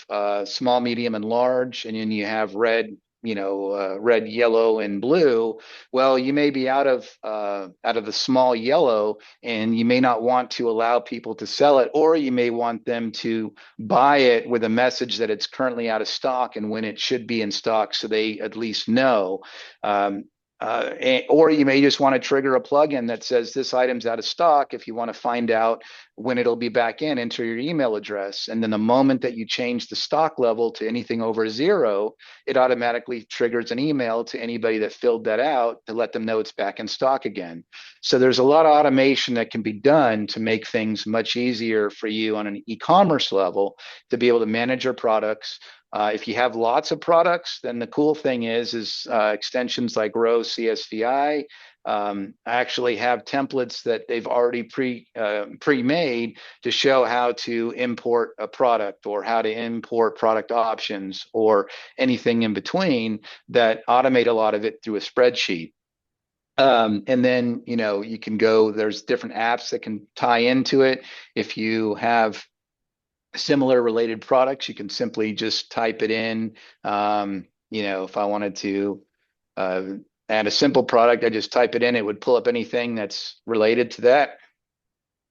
small, medium, and large, and then you have red, red, yellow, and blue, well, you may be out of the small yellow, and you may not want to allow people to sell it, or you may want them to buy it with a message that it's currently out of stock and when it should be in stock, so they at least know. or you may just want to trigger a plugin that says this item's out of stock. If you want to find out when it'll be back in, enter your email address. And then the moment that you change the stock level to anything over 0, it automatically triggers an email to anybody that filled that out to let them know it's back in stock again. So there's a lot of automation that can be done to make things much easier for you on an e-commerce level to be able to manage your products. If you have lots of products, then the cool thing is extensions like Row CSVI actually have templates that they've already pre-made to show how to import a product or how to import product options or anything in between that automate a lot of it through a spreadsheet. And then, you can go, there's different apps that can tie into it. If you have similar related products, you can simply just type it in. If I wanted to add a simple product, I just type it in. It would pull up anything that's related to that,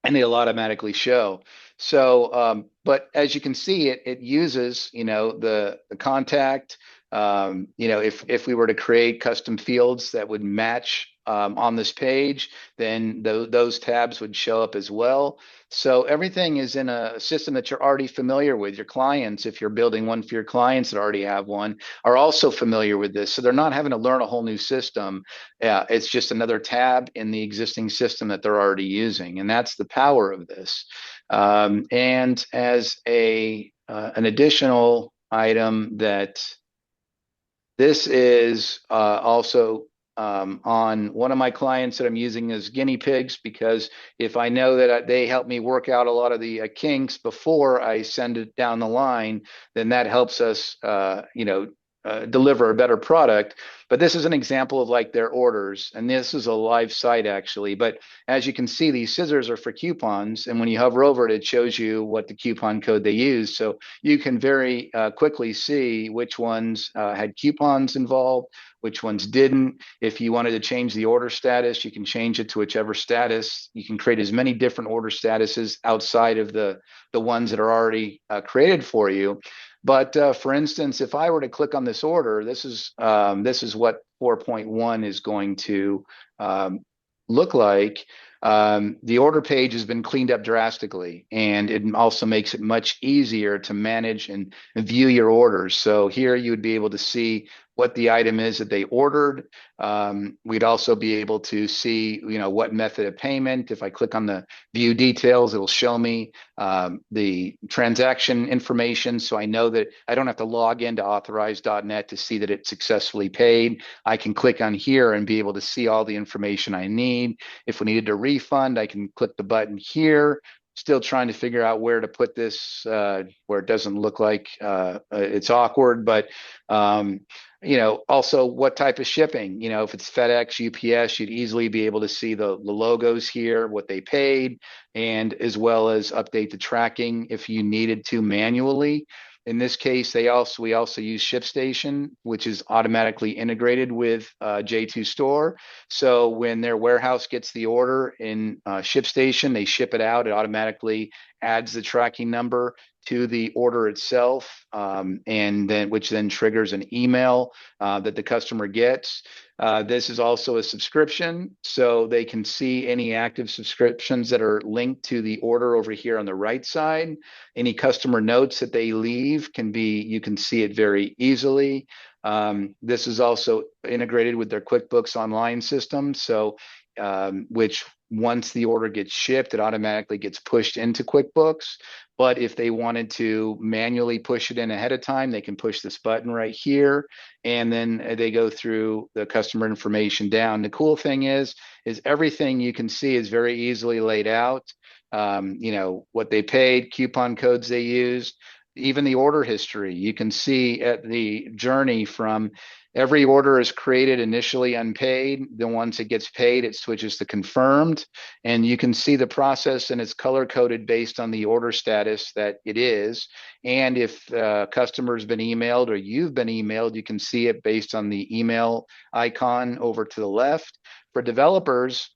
and it'll automatically show. So, but as you can see, it uses, the contact. If we were to create custom fields that would match on this page, then those tabs would show up as well. So everything is in a system that you're already familiar with. Your clients, if you're building one for your clients that already have one, are also familiar with this. So they're not having to learn a whole new system. It's just another tab in the existing system that they're already using. And that's the power of this. And as an additional item, that this is also on one of my clients that I'm using as guinea pigs, because if I know that they help me work out a lot of the kinks before I send it down the line, then that helps us, deliver a better product. But this is an example of like their orders, and this is a live site actually. But as you can see, these scissors are for coupons, and when you hover over it, it shows you what the coupon code they use. So you can very quickly see which ones had coupons involved, which ones didn't. If you wanted to change the order status, you can change it to whichever status. You can create as many different order statuses outside of the ones that are already created for you. But for instance, if I were to click on this order, this is what 4.1 is going to look like. The order page has been cleaned up drastically, and it also makes it much easier to manage and view your orders. So here you would be able to see what the item is that they ordered. We'd also be able to see, what method of payment. If I click on the view details, it'll show me the transaction information. So I know that I don't have to log into authorize.net to see that it's successfully paid. I can click on here and be able to see all the information I need. If we needed a refund, I can click the button here. Still trying to figure out where to put this where it doesn't look like it's awkward, but also what type of shipping. If it's FedEx, UPS, you'd easily be able to see the logos here, what they paid, and as well as update the tracking if you needed to manually. In this case, we also use ShipStation, which is automatically integrated with J2 Store. So when their warehouse gets the order in ShipStation, they ship it out. It automatically adds the tracking number to the order itself, which then triggers an email that the customer gets. This is also a subscription, so they can see any active subscriptions that are linked to the order over here on the right side. Any customer notes that they leave you can see it very easily. This is also integrated with their QuickBooks Online system, so which once the order gets shipped, it automatically gets pushed into QuickBooks. But if they wanted to manually push it in ahead of time, they can push this button right here, and then they go through the customer information down. The cool thing is everything you can see is very easily laid out. What they paid, coupon codes they used, even the order history. You can see at the journey from every order is created initially unpaid. Then once it gets paid, it switches to confirmed. And you can see the process, and it's color coded based on the order status that it is. And if customer's been emailed or you've been emailed, you can see it based on the email icon over to the left. For developers,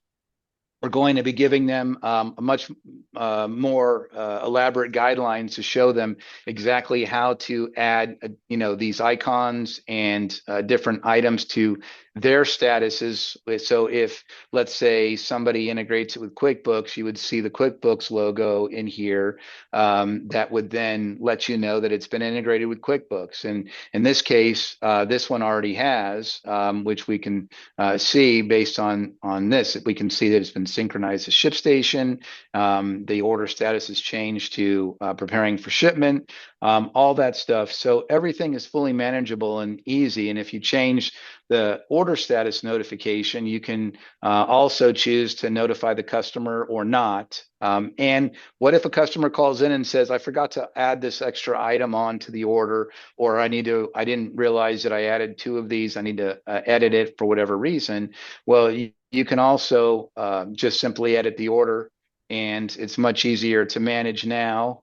we're going to be giving them a much more elaborate guidelines to show them exactly how to add, these icons and different items to their statuses. So if, let's say, somebody integrates it with QuickBooks, you would see the QuickBooks logo in here, that would then let you know that it's been integrated with QuickBooks. And in this case, this one already has, which we can see based on this. We can see that it's been synchronized to ShipStation. The order status has changed to preparing for shipment, all that stuff. So everything is fully manageable and easy. And if you change the order status notification, you can also choose to notify the customer or not. And what if a customer calls in and says, I forgot to add this extra item on to the order, or I didn't realize that I added 2 of these, I need to edit it for whatever reason. Well, you can also just simply edit the order, and it's much easier to manage now,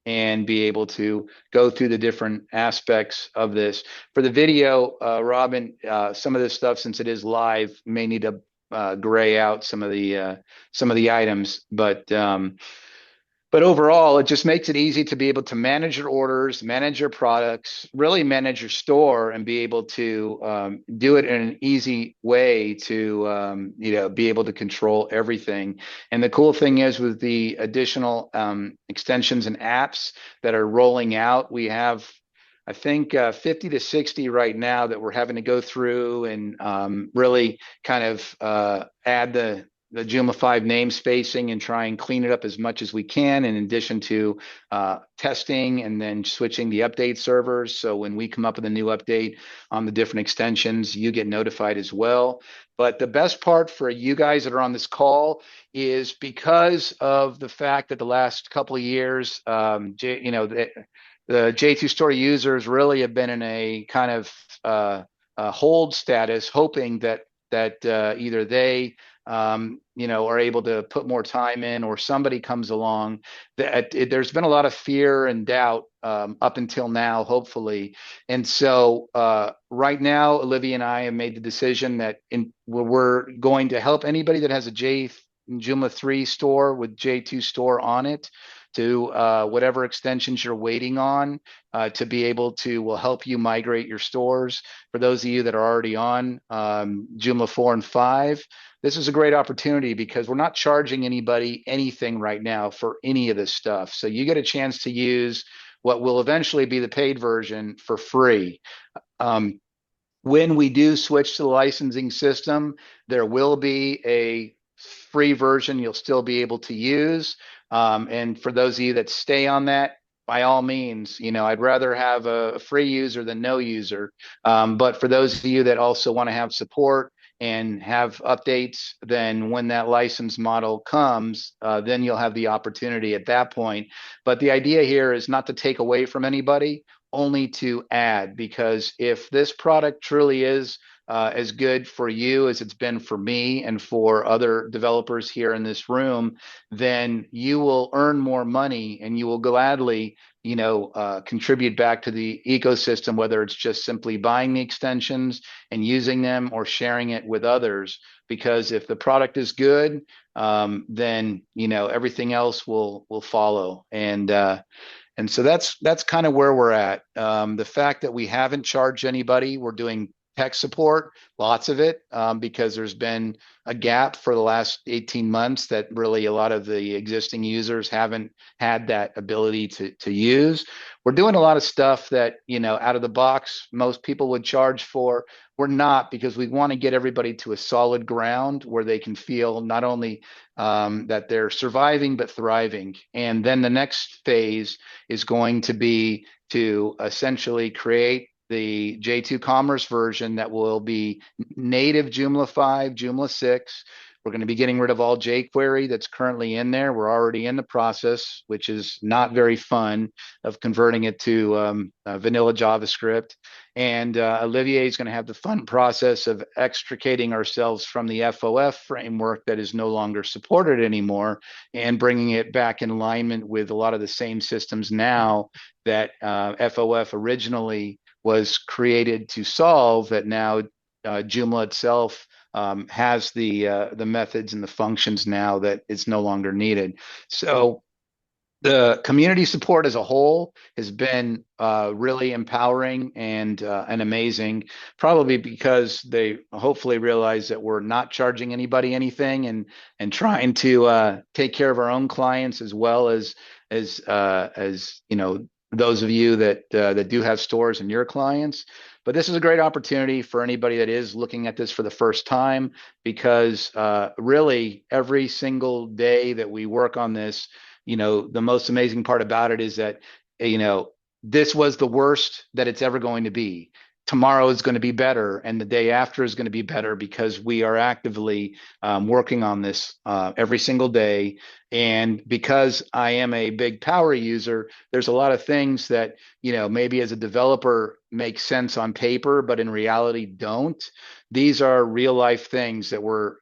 and be able to go through the different aspects of this. For the video, Robin, some of this stuff, since it is live, may need to gray out some of the items, but overall, it just makes it easy to be able to manage your orders, manage your products, really manage your store, and be able to do it in an easy way to be able to control everything. And the cool thing is, with the additional extensions and apps that are rolling out, we have, I think, 50 to 60 right now that we're having to go through and really kind of add the Joomla 5 namespacing and try and clean it up as much as we can, in addition to testing and then switching the update servers. So when we come up with a new update on the different extensions, you get notified as well. But the best part for you guys that are on this call is, because of the fact that the last couple of years, the J2 Store users really have been in a kind of a hold status, hoping that either they are able to put more time in, or somebody comes along. There's been a lot of fear and doubt up until now, hopefully. And so right now, Olivia and I have made the decision that we're going to help anybody that has a Joomla 3 store with J2 Store on it, to whatever extensions you're waiting on, to be able to, will help you migrate your stores. For those of you that are already on Joomla 4 and 5, this is a great opportunity, because we're not charging anybody anything right now for any of this stuff. So you get a chance to use what will eventually be the paid version for free. When we do switch to the licensing system, there will be a free version you'll still be able to use. And for those of you that stay on that, by all means, I'd rather have a free user than no user. But for those of you that also want to have support and have updates, then when that license model comes, then you'll have the opportunity at that point. But the idea here is not to take away from anybody, only to add, because if this product truly is as good for you as it's been for me and for other developers here in this room, then you will earn more money, and you will gladly contribute back to the ecosystem, whether it's just simply buying the extensions and using them, or sharing it with others. Because if the product is good, then everything else will follow. And so that's kind of where we're at. The fact that we haven't charged anybody, we're doing tech support, lots of it, because there's been a gap for the last 18 months that really a lot of the existing users haven't had that ability to use. We're doing a lot of stuff that, out of the box, most people would charge for. We're not, because we want to get everybody to a solid ground where they can feel not only that they're surviving, but thriving. And then the next phase is going to be to essentially create the J2 Commerce version that will be native Joomla 5, Joomla 6. We're going to be getting rid of all jQuery that's currently in there. We're already in the process, which is not very fun, of converting it to vanilla JavaScript. And Olivier is going to have the fun process of extricating ourselves from the FOF framework that is no longer supported anymore, and bringing it back in alignment with a lot of the same systems now that FOF originally was created to solve, that now Joomla itself has the methods and the functions now that it's no longer needed. So The community support as a whole has been really empowering and amazing, probably because they hopefully realize that we're not charging anybody anything, and trying to take care of our own clients as well as you know, those of you that do have stores and your clients. But this is a great opportunity for anybody that is looking at this for the first time, because really every single day that we work on this, you know, the most amazing part about it is that, you know, this was the worst that it's ever going to be. Tomorrow is going to be better, and the day after is going to be better, because we are actively working on this every single day. And because I am a big power user, there's a lot of things that, you know, maybe as a developer make sense on paper, but in reality don't. These are real life things that we're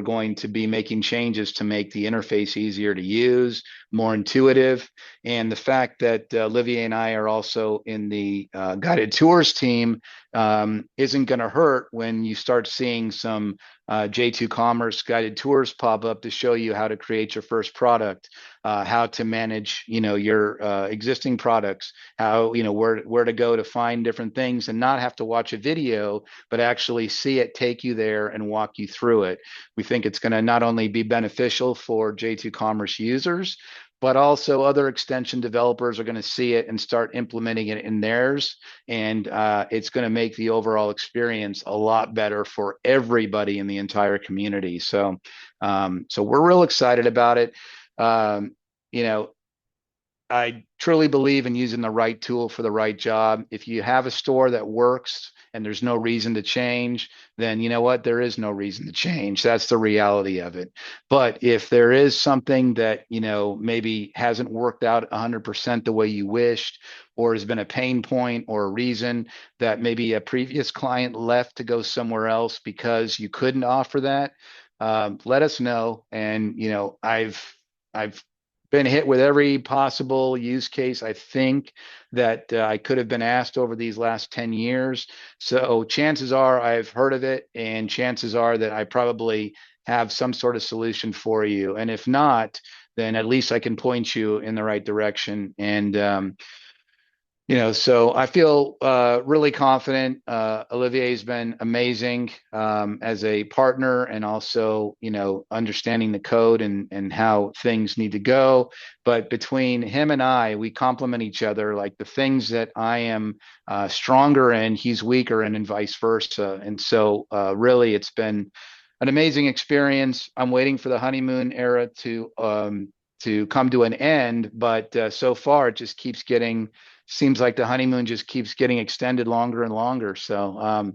going to be making changes to make the interface easier to use, more intuitive. And the fact that Olivier and I are also in the guided tours team isn't going to hurt when you start seeing some J2 Commerce guided tours pop up to show you how to create your first product, how to manage, you know, your existing products, how, you know, where to go to find different things, and not have to watch a video, but actually see it take you there and walk you through it. We think it's going to not only be beneficial for J2 Commerce users, but also other extension developers are going to see it and start implementing it in theirs. And it's going to make the overall experience a lot better for everybody in the entire community. So, so we're real excited about it. You know, I truly believe in using the right tool for the right job. If you have a store that works and there's no reason to change, then you know what? There is no reason to change. That's the reality of it. But if there is something that, you know, maybe hasn't worked out 100% the way you wished, or has been a pain point or a reason that maybe a previous client left to go somewhere else because you couldn't offer that, let us know. And, you know, I've been hit with every possible use case, I think, that I could have been asked over these last 10 years. So chances are I've heard of it, and chances are that I probably have some sort of solution for you. And if not, then at least I can point you in the right direction. And you know, so I feel really confident. Olivier's been amazing as a partner, and also, you know, understanding the code and how things need to go. But between him and I, we complement each other. Like the things that I am stronger in, he's weaker in, and vice versa. And so really, it's been an amazing experience. I'm waiting for the honeymoon era to come to an end, but so far it just keeps getting, seems like the honeymoon just keeps getting extended longer and longer. So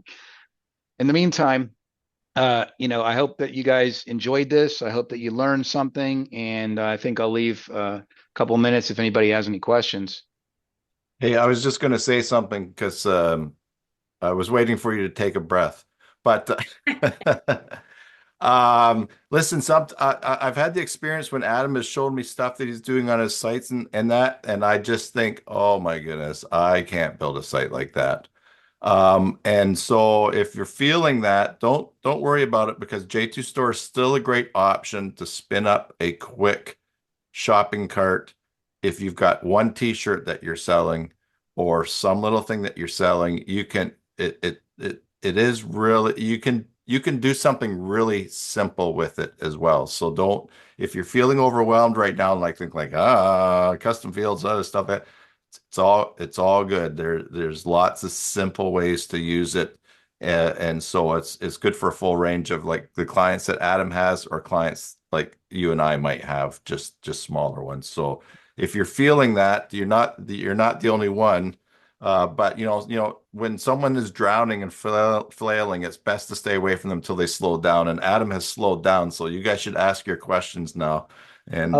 in the meantime, you know, I hope that you guys enjoyed this. I hope that you learned something, and I think I'll leave a couple minutes if anybody has any questions. Hey, I was just going to say something because I was waiting for you to take a breath. But listen, I've had the experience when Adam has shown me stuff that he's doing on his sites and I just think, oh my goodness, I can't build a site like that. And so if you're feeling that, don't worry about it, because J2 Store is still a great option to spin up a quick shopping cart. If you've got one t-shirt that you're selling or some little thing that you're selling, you can it is really, you can do something really simple with it as well. So don't, if you're feeling overwhelmed right now and like think like custom fields, other stuff, that it's all good. There's lots of simple ways to use it. And so it's good for a full range of like the clients that Adam has, or clients like you and I might have, just smaller ones. So if you're feeling that, you're not the only one. But when someone is drowning and flailing, it's best to stay away from them until they slow down. And Adam has slowed down, so you guys should ask your questions now. And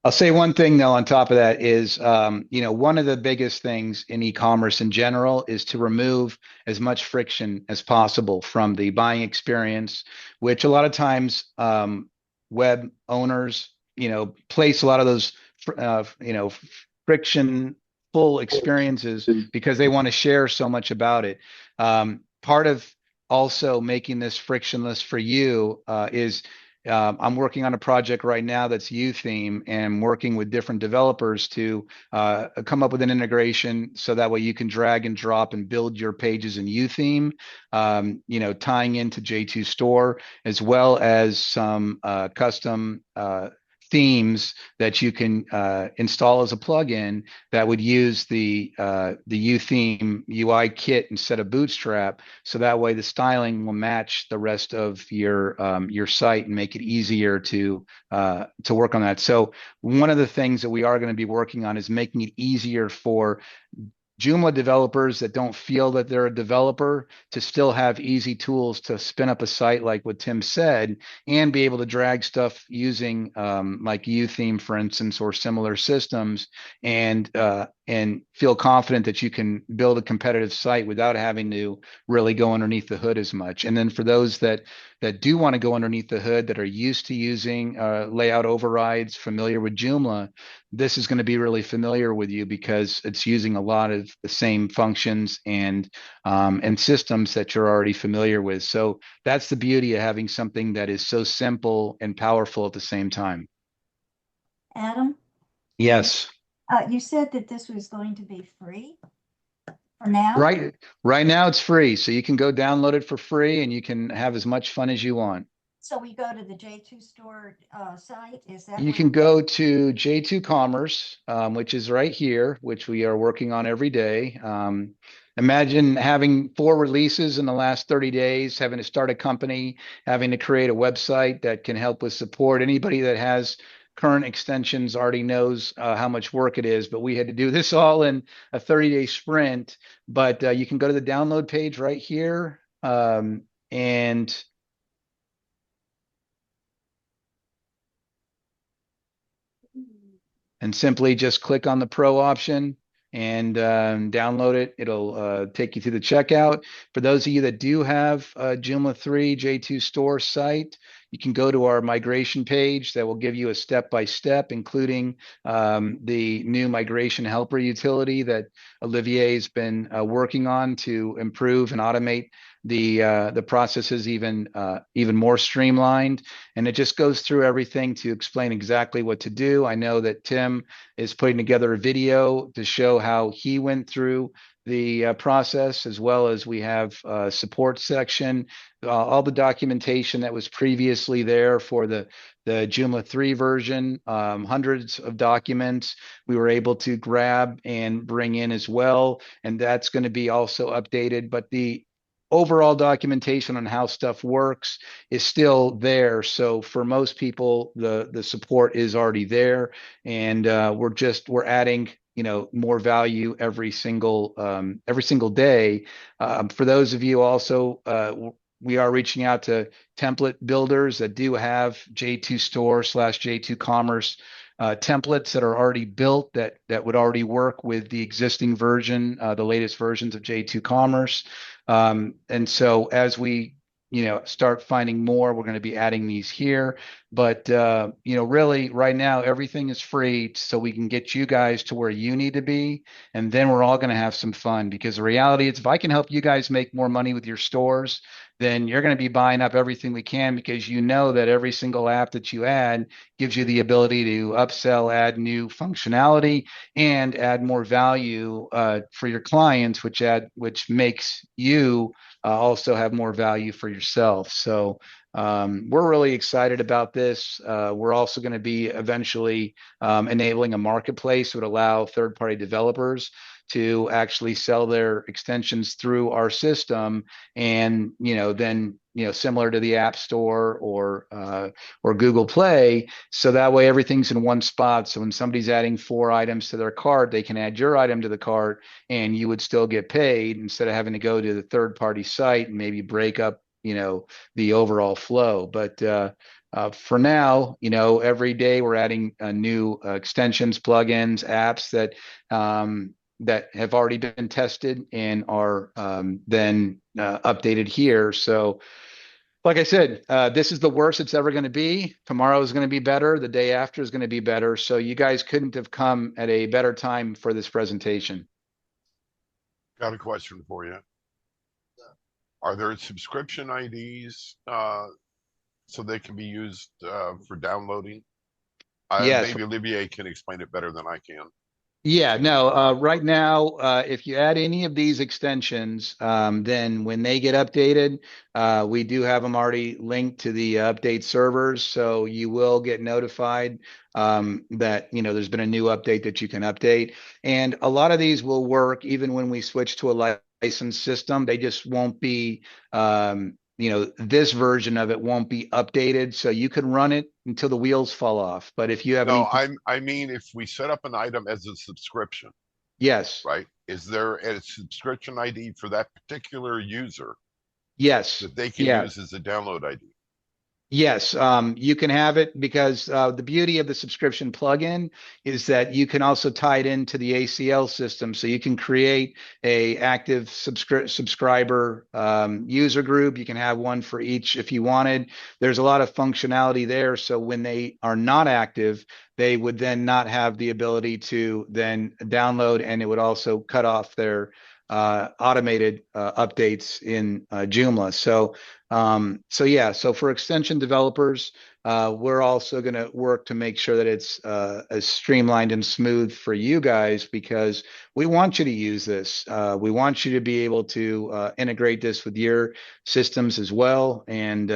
I'll say one thing though on top of that is, you know, one of the biggest things in e-commerce in general is to remove as much friction as possible from the buying experience, which a lot of times web owners, you know, place a lot of those, you know, frictionful experiences because they want to share so much about it. Part of also making this frictionless for you is I'm working on a project right now that's U-theme, and working with different developers to come up with an integration so that way you can drag and drop and build your pages in U-theme, tying into J2 Store, as well as some custom themes that you can install as a plugin that would use the U-theme UI kit instead of Bootstrap, so that way the styling will match the rest of your site and make it easier to work on that. So one of the things that we are going to be working on is making it easier for Joomla developers that don't feel that they're a developer to still have easy tools to spin up a site like what Tim said, and be able to drag stuff using like UTheme, for instance, or similar systems, and feel confident that you can build a competitive site without having to really go underneath the hood as much. And then for those that do want to go underneath the hood, that are used to using layout overrides, familiar with Joomla, this is going to be really familiar with you because it's using a lot of the same functions and systems that you're already familiar with. So that's the beauty of having something that is so simple and powerful at the same time. Adam, Yes. you said that this was going to be free for now? Right now it's free. So you can go download it for free and you can have as much fun as you want. So we go to the J2 store site, is that You can go to J2 Commerce, which is right here, which we are working on every day. Imagine having 4 releases in the last 30 days, having to start a company, having to create a website that can help with support. Anybody that has current extensions already knows how much work it is, but we had to do this all in a 30-day sprint. But you can go to the download page right here, and simply just click on the Pro option and download it. It'll take you through the checkout. For those of you that do have a Joomla 3 J2 Store site, you can go to our migration page that will give you a step-by-step, including the new migration helper utility that Olivier's been working on to improve and automate the processes even more streamlined. And it just goes through everything to explain exactly what to do. I know that Tim is putting together a video to show how he went through the process, as well as we have a support section, all the documentation that was previously there for the Joomla 3 version, hundreds of documents we were able to grab and bring in as well. And that's going to be also updated. But the overall documentation on how stuff works is still there. So for most people, the support is already there, and we're adding more value every single day. For those of you also, we are reaching out to template builders that do have J2 Store / J2 Commerce templates that are already built that would already work with the existing version, the latest versions of J2 Commerce. And so as we start finding more, we're going to be adding these here. But really right now everything is free, so we can get you guys to where you need to be, and then we're all going to have some fun. Because the reality is, if I can help you guys make more money with your stores, then you're going to be buying up everything we can, because you know that every single app that you add gives you the ability to upsell, add new functionality, and add more value for your clients, which makes you also have more value for yourself. So we're really excited about this. We're also going to be eventually enabling a marketplace that would allow third-party developers to actually sell their extensions through our system, and then similar to the App Store or Google Play, so that way everything's in one spot. So when somebody's adding 4 items to their cart, they can add your item to the cart, and you would still get paid, instead of having to go to the third-party site and maybe break up the overall flow. But for now, every day we're adding new extensions, plugins, apps that have already been tested and are then updated here. So like I said, this is the worst it's ever going to be. Tomorrow is going to be better. The day after is going to be better. So you guys couldn't have come at a better time for this presentation. Got a question for you. Are there subscription IDs so they can be used for downloading? Yes. Maybe Olivier can explain it better than I can. Yeah, no, right now, if you add any of these extensions, then when they get updated, we do have them already linked to the update servers. So you will get notified that, there's been a new update that you can update. And a lot of these will work even when we switch to a licensed system. They just won't be, this version of it won't be updated. So you can run it until the wheels fall off. But if you have No, any, I mean, if we set up an item as a subscription, yes. right? Is there a subscription ID for that particular user Yes. that they can use as a download ID? Yes, you can have it because the beauty of the subscription plugin is that you can also tie it into the ACL system. So you can create a active subscriber user group. You can have one for each if you wanted. There's a lot of functionality there. So when they are not active, they would then not have the ability to then download, and it would also cut off their automated updates in Joomla. So for extension developers, we're also going to work to make sure that it's as streamlined and smooth for you guys, because we want you to use this. We want you to be able to integrate this with your systems as well, and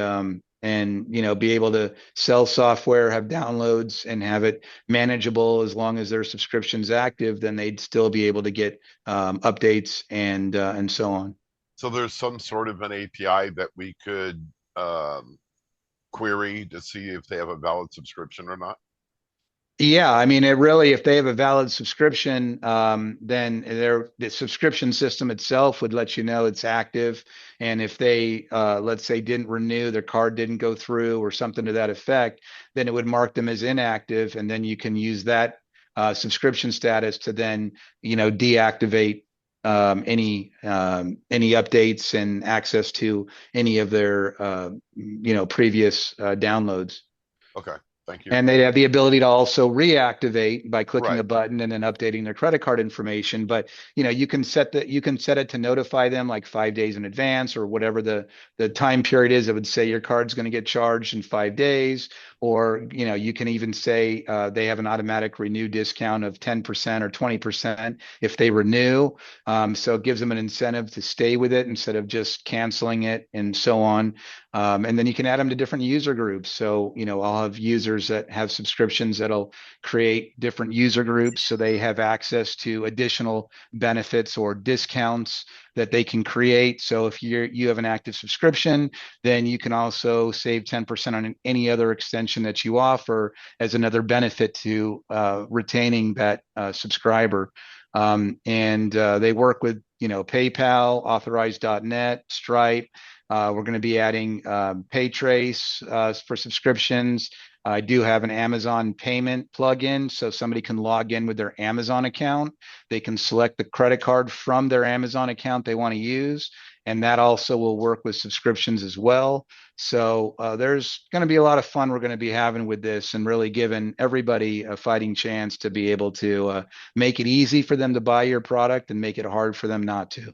be able to sell software, have downloads, and have it manageable. As long as their subscription's active, then they'd still be able to get updates and so on. So there's some sort of an API that we could query to see if they have a valid subscription or not? Yeah, I mean, if they have a valid subscription, then the subscription system itself would let you know it's active. And if they, let's say, didn't renew, their card didn't go through or something to that effect, then it would mark them as inactive. And then you can use that subscription status to then, deactivate any updates and access to any of their, previous downloads. Okay. Thank you. And they have the ability to also reactivate by clicking a button and then updating their credit card information. But you can set it to notify them like 5 days in advance, or whatever the time period is. It would say your card's going to get charged in 5 days, or you can even say they have an automatic renew discount of 10% or 20% if they renew. So it gives them an incentive to stay with it instead of just canceling it, and so on. And then you can add them to different user groups. So, I'll have users that have subscriptions that'll create different user groups, so they have access to additional benefits or discounts that they can create. So if you have an active subscription, then you can also save 10% on any other extension that you offer as another benefit to retaining that subscriber. And they work with, PayPal, Authorize.net, Stripe. We're going to be adding PayTrace for subscriptions. I do have an Amazon payment plugin, so somebody can log in with their Amazon account. They can select the credit card from their Amazon account they want to use, and that also will work with subscriptions as well. So there's going to be a lot of fun we're going to be having with this, and really giving everybody a fighting chance to be able to make it easy for them to buy your product and make it hard for them not to.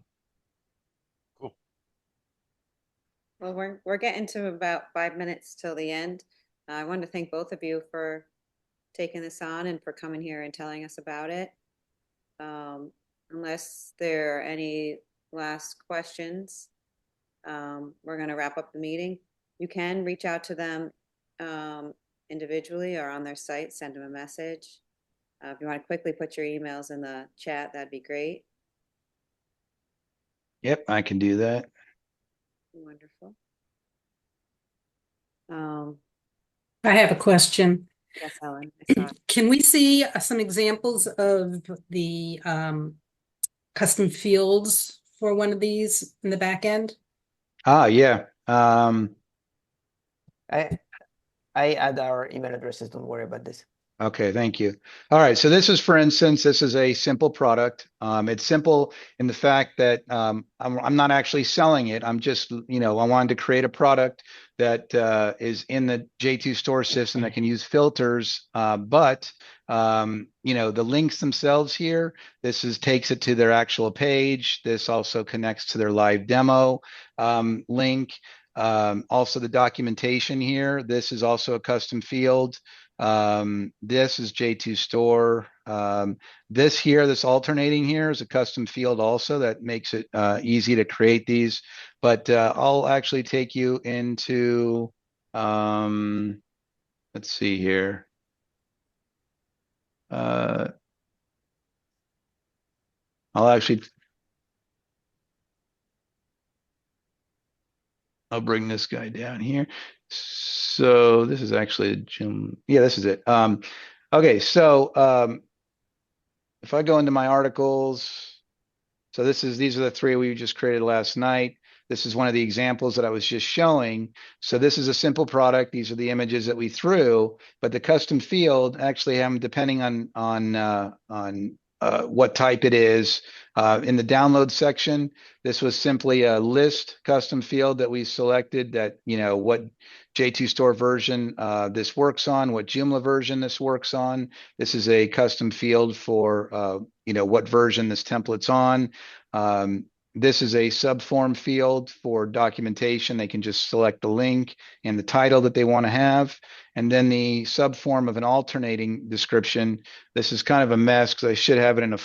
Well, we're getting to about 5 minutes till the end. I wanted to thank both of you for taking this on and for coming here and telling us about it. Unless there are any last questions, we're going to wrap up the meeting. You can reach out to them individually or on their site, send them a message. If you want to quickly put your emails in the chat, that'd be great. Yep, I can do that. Wonderful. I have a question. Yes, Helen. I saw it. Can we see some examples of the custom fields for one of these in the back end? Yeah. I add our email addresses. Don't worry about this. Okay, thank you. All right, so this is, for instance, this is a simple product. It's simple in the fact that I'm not actually selling it. I'm just, I wanted to create a product that is in the J2 store system that can use filters. But the links themselves here, takes it to their actual page. This also connects to their live demo link. Also the documentation here, this is also a custom field. This is J2 store. This here, this alternating here is a custom field also that makes it easy to create these. But I'll actually take you into, let's see here. I'll bring this guy down here. So this is actually a Joomla. Yeah, this is it. Okay, so if I go into my articles, so these are the three we just created last night. This is one of the examples that I was just showing. So this is a simple product. These are the images that we threw, but the custom field actually have depending on what type it is. In the download section, this was simply a list custom field that we selected that, what J2 store version this works on, what Joomla version this works on. This is a custom field for, what version this template's on. This is a subform field for documentation. They can just select the link and the title that they want to have. And then the subform of an alternating description. This is kind of a mess because I should have it in a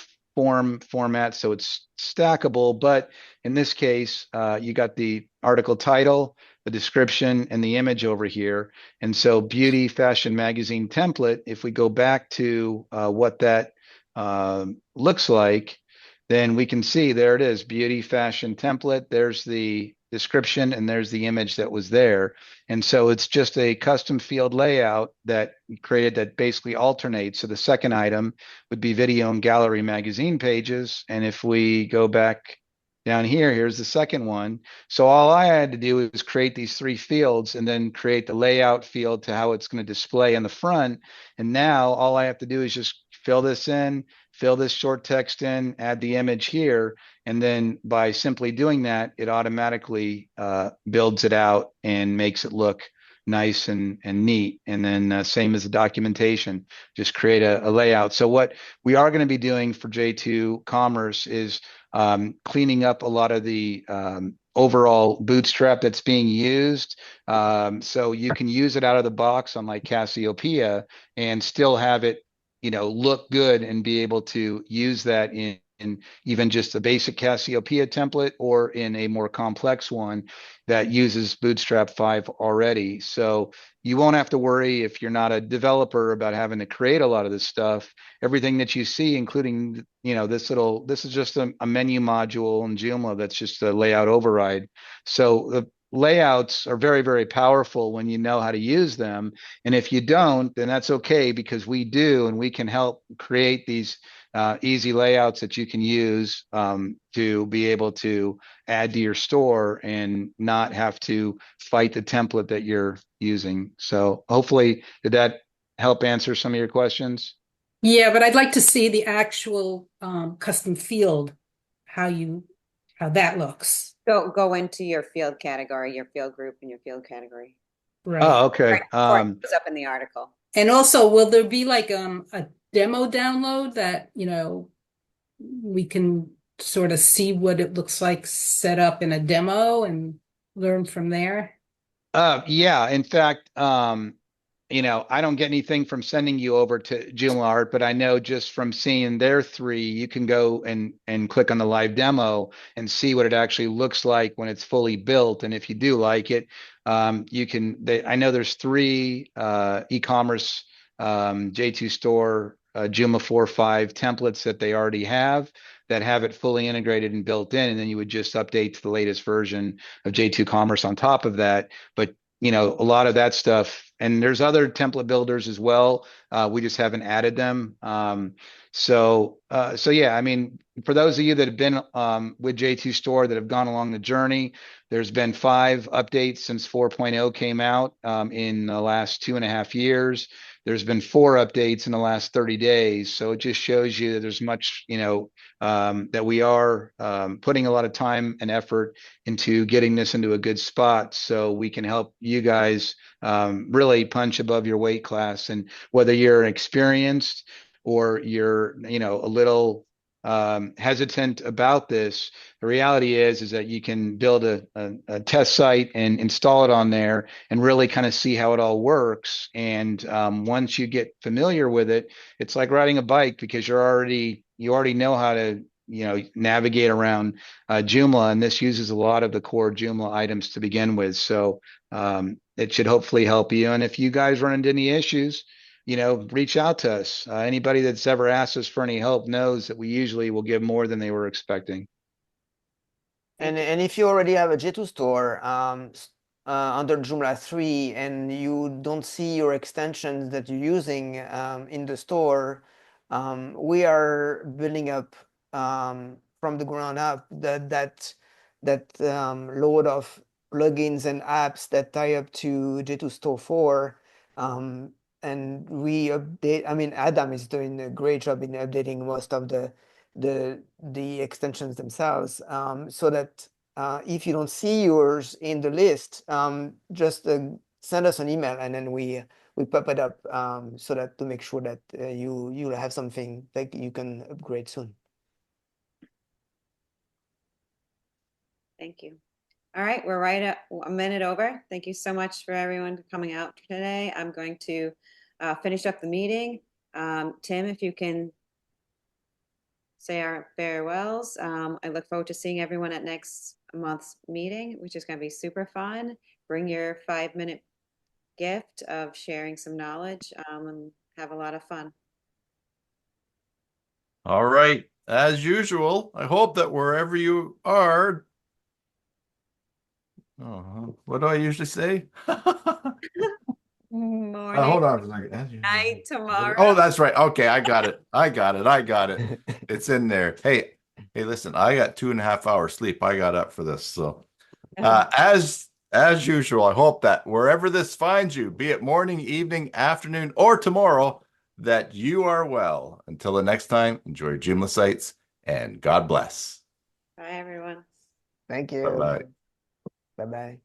format so it's stackable. But in this case, you got the article title, the description, and the image over here. And so beauty fashion magazine template, if we go back to what that looks like, then we can see there it is, beauty fashion template. There's the description and there's the image that was there. And so it's just a custom field layout that created that basically alternates. So the second item would be video and gallery magazine pages. And if we go back down here, here's the second one. So all I had to do is create these three fields and then create the layout field to how it's going to display in the front. And now all I have to do is just fill this in, fill this short text in, add the image here, and then by simply doing that, it automatically builds it out and makes it look nice and neat. And then same as the documentation, just create a layout. So what we are going to be doing for J2 Commerce is cleaning up a lot of the overall bootstrap that's being used. So you can use it out of the box on like Cassiopeia and still have it look good and be able to use that in even just a basic Cassiopeia template or in a more complex one that uses Bootstrap 5 already. So you won't have to worry if you're not a developer about having to create a lot of this stuff. Everything that you see, including, this is just a menu module in Joomla that's just a layout override. So the layouts are very, very powerful when you know how to use them. And if you don't, then that's okay because we do, and we can help create these easy layouts that you can use to be able to add to your store and not have to fight the template that you're using. So hopefully, did that help answer some of your questions? Yeah, but I'd like to see the actual custom field, how that looks. Go into your field category, your field group, and your field category. Right. Oh, okay. Right, before it goes up in the article. And also, will there be like a demo download that, we can sort of see what it looks like set up in a demo and learn from there? Yeah, in fact, I don't get anything from sending you over to Joomla Art, but I know just from seeing their three, you can go and click on the live demo and see what it actually looks like when it's fully built. And if you do like it, you can. I know there's three e-commerce J2 store Joomla 4.5 templates that they already have that have it fully integrated and built in, and then you would just update to the latest version of J2 Commerce on top of that. But a lot of that stuff, and there's other template builders as well. We just haven't added them. So yeah, I mean, for those of you that have been with J2 Store that have gone along the journey, there's been 5 updates since 4.0 came out in the last 2.5 years. There's been 4 updates in the last 30 days. So it just shows you that there's much, that we are putting a lot of time and effort into getting this into a good spot so we can help you guys really punch above your weight class. And whether you're experienced or you're, a little hesitant about this, the reality is that you can build a test site and install it on there and really kind of see how it all works. And once you get familiar with it, it's like riding a bike because you already know how to navigate around Joomla, and this uses a lot of the core Joomla items to begin with. So it should hopefully help you. And if you guys run into any issues, reach out to us. Anybody that's ever asked us for any help knows that we usually will give more than they were expecting. And if you already have a J2 store under Joomla 3 and you don't see your extensions that you're using in the store, we are building up from the ground up that load of plugins and apps that tie up to J2 Store 4. And we update, Adam is doing a great job in updating most of the extensions themselves, so that if you don't see yours in the list, just send us an email and then we pop it up, so that to make sure that you'll have something that you can upgrade soon. Thank you. All right, we're right at a minute over. Thank you so much for everyone coming out today. I'm going to finish up the meeting. Tim, if you can say our farewells. I look forward to seeing everyone at next month's meeting, which is going to be super fun. Bring your 5-minute gift of sharing some knowledge, and have a lot of fun. All right. As usual, I hope that wherever you are, what do I usually say? Morning, Hold on for a second. night, tomorrow. Oh, that's right. Okay, I got it. It's in there. Hey, listen, I got 2.5 hours sleep. I got up for this. So as usual, I hope that wherever this finds you, be it morning, evening, afternoon, or tomorrow, that you are well. Until the next time, enjoy your Joomla sites and God bless. Bye, everyone. Thank you. Bye-bye. Bye-bye.